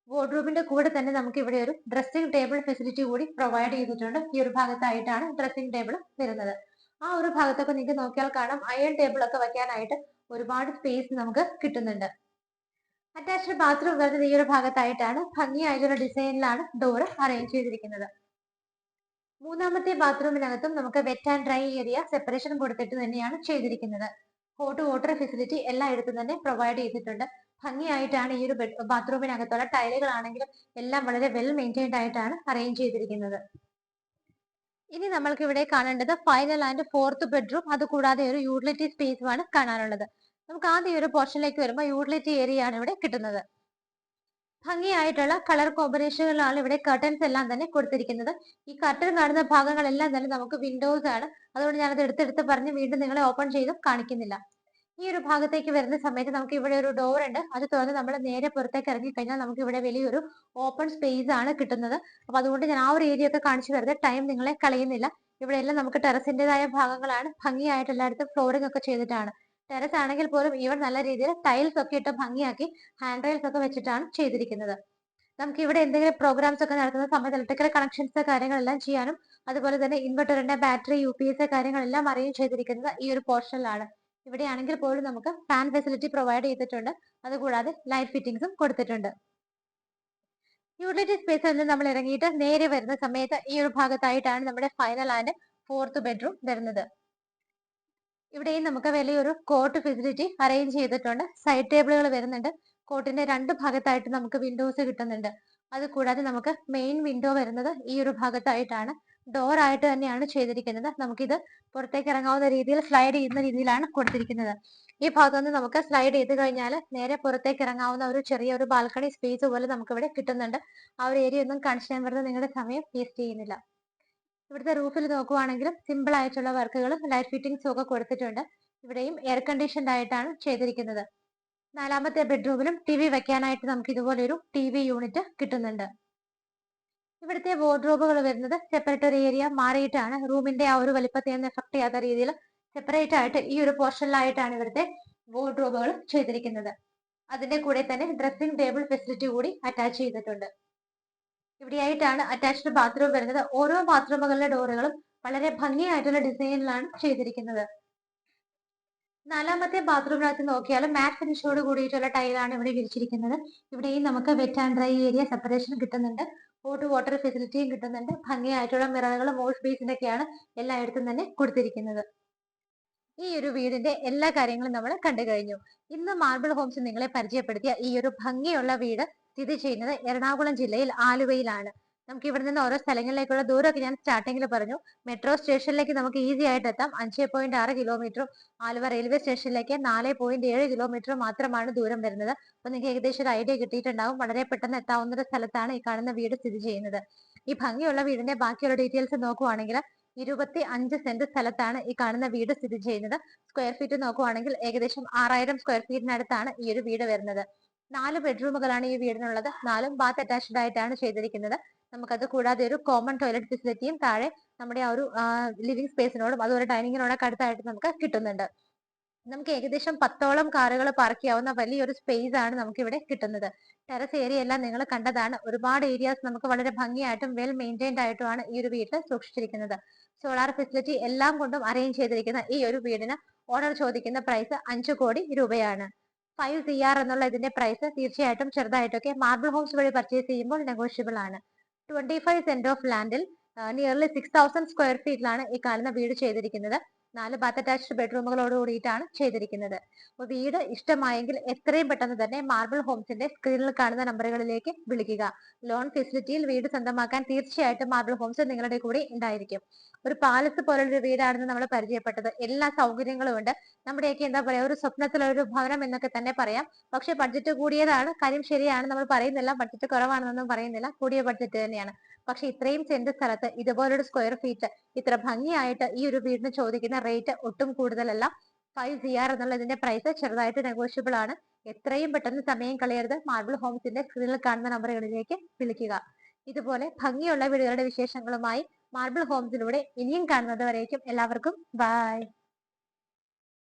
Speaker 1: വാർഡ്രോബിന്റെ കൂടെ തന്നെ നമുക്ക് ഇവിടെ ഒരു ഡ്രസ്സിംഗ് ടേബിൾ ഫെസിലിറ്റി കൂടി പ്രൊവൈഡ് ചെയ്തിട്ടുണ്ട്. ഈ ഒരു ഭാഗത്തായിട്ടാണ് ഡ്രസ്സിംഗ് ടേബിൾ വരുന്നത്. ആ ഒരു ഭാഗത്തൊക്കെ നിങ്ങൾക്ക് നോക്കിയാൽ കാണാം അയൺ ടേബിൾ ഒക്കെ വെക്കാനായിട്ട് ഒരുപാട് സ്പേസ് നമുക്ക് കിട്ടുന്നുണ്ട്. അറ്റാച്ച്ഡ് ബാത്റൂം വരുന്നത് ഈ ഒരു ഭാഗത്തായിട്ടാണ്. ഭംഗിയായിട്ടുള്ള ഡിസൈനിലാണ് ഡോർ അറേഞ്ച് ചെയ്തിരിക്കുന്നത്. മൂന്നാമത്തെ ബാത്റൂമിനകത്തും നമുക്ക് wet and dry area separation കൊടുത്തിട്ട് തന്നെയാണ് ചെയ്തിരിക്കുന്നത്. ഹോട്ട് വാട്ടർ ഫെസിലിറ്റി എല്ലായിടത്തും തന്നെ പ്രൊവൈഡ് ചെയ്തിട്ടുണ്ട്. ഭംഗിയായിട്ടാണ് ഈ ഒരു ബാത്റൂമിനകത്തുള്ള ടൈലുകളാണെങ്കിലും എല്ലാം വളരെ വെൽ മെയിൻറ്റൈൻഡ് ആയിട്ടാണ് അറേഞ്ച് ചെയ്തിരിക്കുന്നത്. ഇനി നമ്മൾക്ക് ഇവിടെ കാണേണ്ടത് ഫൈനൽ ആൻഡ് ഫോർത്ത് ബെഡ്റൂം, അതുകൂടാതെ ഒരു യൂട്ടിലിറ്റി സ്പേസുമാണ് കാണാനുള്ളത്. നമുക്ക് ആദ്യം ഒരു പോർഷനിലേക്ക് വരുമ്പോൾ യൂട്ടിലിറ്റി ഏരിയ ആണ് ഇവിടെ കിട്ടുന്നത്. ഭംഗിയായിട്ടുള്ള കളർ കോമ്പിനേഷനുകളാണ് ഇവിടെ കർട്ടൻസ് എല്ലാം തന്നെ കൊടുത്തിരിക്കുന്നത്. ഈ കർട്ടൻ കാണുന്ന ഭാഗങ്ങളെല്ലാം തന്നെ നമുക്ക് വിൻഡോസ് ആണ്. അതുകൊണ്ട് ഞാനത് എടുത്തെടുത്ത് പറഞ്ഞ് വീണ്ടും നിങ്ങളെ ഓപ്പൺ ചെയ്ത് കാണിക്കുന്നില്ല. ഈ ഒരു ഭാഗത്തേക്ക് വരുന്ന സമയത്ത് നമുക്ക് ഇവിടെ ഒരു ഡോർ ഉണ്ട്. അത് തുറന്ന് നമ്മൾ നേരെ പുറത്തേക്ക് ഇറങ്ങി കഴിഞ്ഞാൽ നമുക്ക് ഇവിടെ വലിയൊരു ഓപ്പൺ സ്പേസ് ആണ് കിട്ടുന്നത്. അപ്പൊ അതുകൊണ്ട് ഞാൻ ആ ഒരു ഏരിയ ഒക്കെ കാണിച്ചു വെറുതെ ടൈം നിങ്ങളെ കളയുന്നില്ല. ഇവിടെ എല്ലാം നമുക്ക് ടെറസിന്റേതായ ഭാഗങ്ങളാണ്. ഭംഗിയായിട്ട് എല്ലായിടത്തും ഫ്ലോറിംഗ് ഒക്കെ ചെയ്തിട്ടാണ്. ടെറസ് ആണെങ്കിൽ പോലും ഇവർ നല്ല രീതിയിൽ ടൈൽസ് ഒക്കെ ഇട്ട് ഭംഗിയാക്കി ഹാൻഡ് റെയിൽസ് ഒക്കെ വെച്ചിട്ടാണ് ചെയ്തിരിക്കുന്നത്. നമുക്ക് ഇവിടെ എന്തെങ്കിലും പ്രോഗ്രാംസ് ഒക്കെ നടത്തുന്ന സമയത്ത് ഇലക്ട്രിക്കൽ കണക്ഷൻസ് കാര്യങ്ങളെല്ലാം ചെയ്യാനും അതുപോലെ തന്നെ ഇൻവെർട്ടറിന്റെ ബാറ്ററി UPS കാര്യങ്ങളെല്ലാം അറേഞ്ച് ചെയ്തിരിക്കുന്നത് ഈ ഒരു പോർഷനിലാണ്. ഇവിടെയാണെങ്കിൽ പോലും നമുക്ക് ഫാൻ ഫെസിലിറ്റി പ്രൊവൈഡ് ചെയ്തിട്ടുണ്ട്. അതുകൂടാതെ ലൈറ്റ് ഫിറ്റിംഗ്സും കൊടുത്തിട്ടുണ്ട്. യൂട്ടിലിറ്റി സ്പേസിൽ നിന്ന് നമ്മൾ ഇറങ്ങിയിട്ട് നേരെ വരുന്ന സമയത്ത് ഈ ഒരു ഭാഗത്തായിട്ടാണ് നമ്മുടെ ഫൈനൽ ആൻഡ് ഫോർത്ത് ബെഡ്റൂം വരുന്നത്. ഇവിടെയും നമുക്ക് വലിയൊരു കോട്ട് ഫെസിലിറ്റി അറേഞ്ച് ചെയ്തിട്ടുണ്ട്. സൈഡ് ടേബിളുകൾ വരുന്നുണ്ട്. കോട്ടിന്റെ രണ്ട് ഭാഗത്തായിട്ട് നമുക്ക് വിൻഡോസ് കിട്ടുന്നുണ്ട്. അതുകൂടാതെ നമുക്ക് മെയിൻ വിൻഡോ വരുന്നത് ഈ ഒരു ഭാഗത്തായിട്ടാണ്. ഡോർ ആയിട്ട് തന്നെയാണ് ചെയ്തിരിക്കുന്നത്. നമുക്കിത് പുറത്തേക്ക് ഇറങ്ങാവുന്ന രീതിയിൽ സ്ലൈഡ് ചെയ്യുന്ന രീതിയിലാണ് കൊടുത്തിരിക്കുന്നത്. ഈ ഭാഗത്തുനിന്ന് നമുക്ക് സ്ലൈഡ് ചെയ്ത് കഴിഞ്ഞാൽ നേരെ പുറത്തേക്ക് ഇറങ്ങാവുന്ന ഒരു ചെറിയൊരു ബാൽക്കണി സ്പേസ് പോലെ നമുക്ക് ഇവിടെ കിട്ടുന്നുണ്ട്. ആ ഒരു ഏരിയ ഒന്നും കാണിച്ചു ഞാൻ വെറുതെ നിങ്ങളുടെ സമയം വേസ്റ്റ് ചെയ്യുന്നില്ല. ഇവിടുത്തെ റൂഫിൽ നോക്കുവാണെങ്കിലും സിമ്പിൾ ആയിട്ടുള്ള വർക്കുകളും ലൈറ്റ് ഫിറ്റിംഗ്സും ഒക്കെ കൊടുത്തിട്ടുണ്ട്. ഇവിടെയും എയർ കണ്ടീഷൻഡ് ആയിട്ടാണ് ചെയ്തിരിക്കുന്നത്. നാലാമത്തെ ബെഡ്റൂമിലും TV വെക്കാനായിട്ട് നമുക്ക് ഇതുപോലെ ഒരു TV യൂണിറ്റ് കിട്ടുന്നുണ്ട്. ഇവിടുത്തെ വാർഡ്രോബുകൾ വരുന്നത് സെപ്പറേറ്റ് ഒരു ഏരിയ മാറിയിട്ടാണ്. റൂമിന്റെ ആ ഒരു വലിപ്പത്തെ ഒന്നും എഫക്ട് ചെയ്യാത്ത രീതിയിൽ സെപ്പറേറ്റ് ആയിട്ട് ഈ ഒരു പോർഷനിലായിട്ടാണ് ഇവിടുത്തെ വാർഡ്രോബുകൾ ചെയ്തിരിക്കുന്നത്. അതിന്റെ കൂടെ തന്നെ ഡ്രസ്സിംഗ് ടേബിൾ ഫെസിലിറ്റി കൂടി അറ്റാച്ച് ചെയ്തിട്ടുണ്ട്. ഇവിടെയായിട്ടാണ് അറ്റാച്ച്ഡ് ബാത്റൂം വരുന്നത്. ഓരോ ബാത്റൂമുകളുടെ ഡോറുകളും വളരെ ഭംഗിയായിട്ടുള്ള ഡിസൈനിലാണ് ചെയ്തിരിക്കുന്നത്. നാലാമത്തെ ബാത്റൂമിനകത്ത് നോക്കിയാലും മാറ്റ് ഫിനിഷോട് കൂടിയിട്ടുള്ള ടൈലാണ് ഇവിടെ വിരിച്ചിരിക്കുന്നത്. ഇവിടെയും നമുക്ക് wet and dry area separation കിട്ടുന്നുണ്ട്. ഹോട്ട് വാട്ടർ ഫെസിലിറ്റിയും കിട്ടുന്നുണ്ട്. ഭംഗിയായിട്ടുള്ള മിററുകളും വാഷ് ബേസിനൊക്കെയാണ് എല്ലായിടത്തും തന്നെ കൊടുത്തിരിക്കുന്നത്. ഈ ഒരു വീടിന്റെ എല്ലാ കാര്യങ്ങളും നമ്മൾ കണ്ടു കഴിഞ്ഞു. ഇന്ന് മാർബിൾ ഹോംസ് നിങ്ങളെ പരിചയപ്പെടുത്തിയ ഈ ഒരു ഭംഗിയുള്ള വീട് സ്ഥിതി ചെയ്യുന്നത് എറണാകുളം ജില്ലയിൽ ആലുവയിലാണ്. നമുക്ക് ഇവിടെ നിന്ന് ഓരോ സ്ഥലങ്ങളിലേക്കുള്ള ദൂരമൊക്കെ ഞാൻ സ്റ്റാർട്ടിങ്ങിൽ പറഞ്ഞു. മെട്രോ സ്റ്റേഷനിലേക്ക് നമുക്ക് ഈസി ആയിട്ട് എത്താം. 5.6 കിലോമീറ്ററും ആലുവ റെയിൽവേ സ്റ്റേഷനിലേക്ക് 4.7 കിലോമീറ്ററും മാത്രമാണ് ദൂരം വരുന്നത്. അപ്പൊ നിങ്ങൾക്ക് ഏകദേശം ഒരു ഐഡിയ കിട്ടിയിട്ടുണ്ടാവും. വളരെ പെട്ടെന്ന് എത്താവുന്ന ഒരു സ്ഥലത്താണ് ഈ കാണുന്ന വീട് സ്ഥിതി ചെയ്യുന്നത്. ഈ ഭംഗിയുള്ള വീടിന്റെ ബാക്കിയുള്ള ഡീറ്റെയിൽസ് നോക്കുവാണെങ്കിൽ 25 സെന്റ് സ്ഥലത്താണ് ഈ കാണുന്ന വീട് സ്ഥിതി ചെയ്യുന്നത്. സ്ക്വയർ ഫീറ്റ് നോക്കുവാണെങ്കിൽ ഏകദേശം 6000 സ്ക്വയർ ഫീറ്റിനടുത്താണ് ഈ ഒരു വീട് വരുന്നത്. 4 ബെഡ്റൂമുകളാണ് ഈ വീടിനുള്ളത്. 4ഉം ബാത്ത് അറ്റാച്ച്ഡ് ആയിട്ടാണ് ചെയ്തിരിക്കുന്നത്. നമുക്കത് കൂടാതെ ഒരു കോമൺ ടോയ്ലറ്റ് ഫെസിലിറ്റിയും താഴെ നമ്മുടെ ആ ഒരു ലിവിംഗ് സ്പേസിനോടും അതുപോലെ ഡൈനിങ്ങിനോടൊക്കെ അടുത്തായിട്ട് നമുക്ക് കിട്ടുന്നുണ്ട്. നമുക്ക് ഏകദേശം 10ഓളം കാറുകൾ പാർക്ക് ചെയ്യാവുന്ന വലിയൊരു സ്പേസ് ആണ് നമുക്ക് ഇവിടെ കിട്ടുന്നത്. ടെറസ് ഏരിയ എല്ലാം നിങ്ങൾ കണ്ടതാണ്. ഒരുപാട് ഏരിയാസ് നമുക്ക് വളരെ ഭംഗിയായിട്ടും വെൽ മെയിൻറ്റൈൻഡ് ആയിട്ടുമാണ് ഈ ഒരു വീട്ടിൽ സൂക്ഷിച്ചിരിക്കുന്നത്. സോളാർ ഫെസിലിറ്റി എല്ലാം കൊണ്ടും അറേഞ്ച് ചെയ്തിരിക്കുന്ന ഈ ഒരു വീടിന് ഓണർ ചോദിക്കുന്ന പ്രൈസ് 5 കോടി രൂപയാണ്. 5 CR എന്നുള്ള ഇതിന്റെ പ്രൈസ് തീർച്ചയായിട്ടും ചെറുതായിട്ടൊക്കെ മാർബിൾ ഹോംസ് വഴി പർച്ചേസ് ചെയ്യുമ്പോൾ നെഗോഷ്യബിൾ ആണ്. 25 സെന്റ് ഓഫ് ലാൻഡിൽ നിയർലി 6000 സ്ക്വയർ ഫീറ്റിലാണ് ഈ കാണുന്ന വീട് ചെയ്തിരിക്കുന്നത്. 4 ബാത്ത് അറ്റാച്ച്ഡ് ബെഡ്റൂമുകളോട് കൂടിയിട്ടാണ് ചെയ്തിരിക്കുന്നത്. അപ്പോൾ വീട് ഇഷ്ടമായെങ്കിൽ എത്രയും പെട്ടെന്ന് തന്നെ മാർബിൾ ഹോംസിന്റെ സ്ക്രീനിൽ കാണുന്ന നമ്പറുകളിലേക്ക് വിളിക്കുക. ലോൺ ഫെസിലിറ്റിയിൽ വീട് സ്വന്തമാക്കാൻ തീർച്ചയായിട്ടും മാർബിൾ ഹോംസ് നിങ്ങളുടെ കൂടെ ഉണ്ടായിരിക്കും. ഒരു പാലസ് പോലൊരു വീടാണെന്ന് നമ്മൾ പരിചയപ്പെട്ടത്. എല്ലാ സൗകര്യങ്ങളും ഉണ്ട്. നമ്മുടെയൊക്കെ എന്താ പറയാ, ഒരു സ്വപ്നത്തിലൊരു ഭവനം എന്നൊക്കെ തന്നെ പറയാം. പക്ഷെ ബഡ്ജറ്റ് കൂടിയതാണ്. കാര്യം ശരിയാണ്, നമ്മൾ പറയുന്നില്ല ബഡ്ജറ്റ് കുറവാണെന്നൊന്നും പറയുന്നില്ല, കൂടിയ ബഡ്ജറ്റ് തന്നെയാണ്. പക്ഷെ ഇത്രയും സെന്റ് സ്ഥലത്ത് ഇതുപോലൊരു സ്ക്വയർ ഫീറ്റ് ഇത്ര ഭംഗിയായിട്ട് ഈ ഒരു വീടിന് ചോദിക്കുന്ന റേറ്റ് ഒട്ടും കൂടുതലല്ല. 5 CR എന്നുള്ളതിന്റെ പ്രൈസ് ചെറുതായിട്ട് നെഗോഷ്യബിൾ ആണ്. എത്രയും പെട്ടെന്ന് സമയം കളയരുത്. മാർബിൾ ഹോംസിന്റെ സ്ക്രീനിൽ കാണുന്ന നമ്പറുകളിലേക്ക് വിളിക്കുക. ഇതുപോലെ ഭംഗിയുള്ള വീടുകളുടെ വിശേഷങ്ങളുമായി മാർബിൾ ഹോംസിലൂടെ ഇനിയും കാണുന്നത് വരേക്കും എല്ലാവർക്കും ബൈ.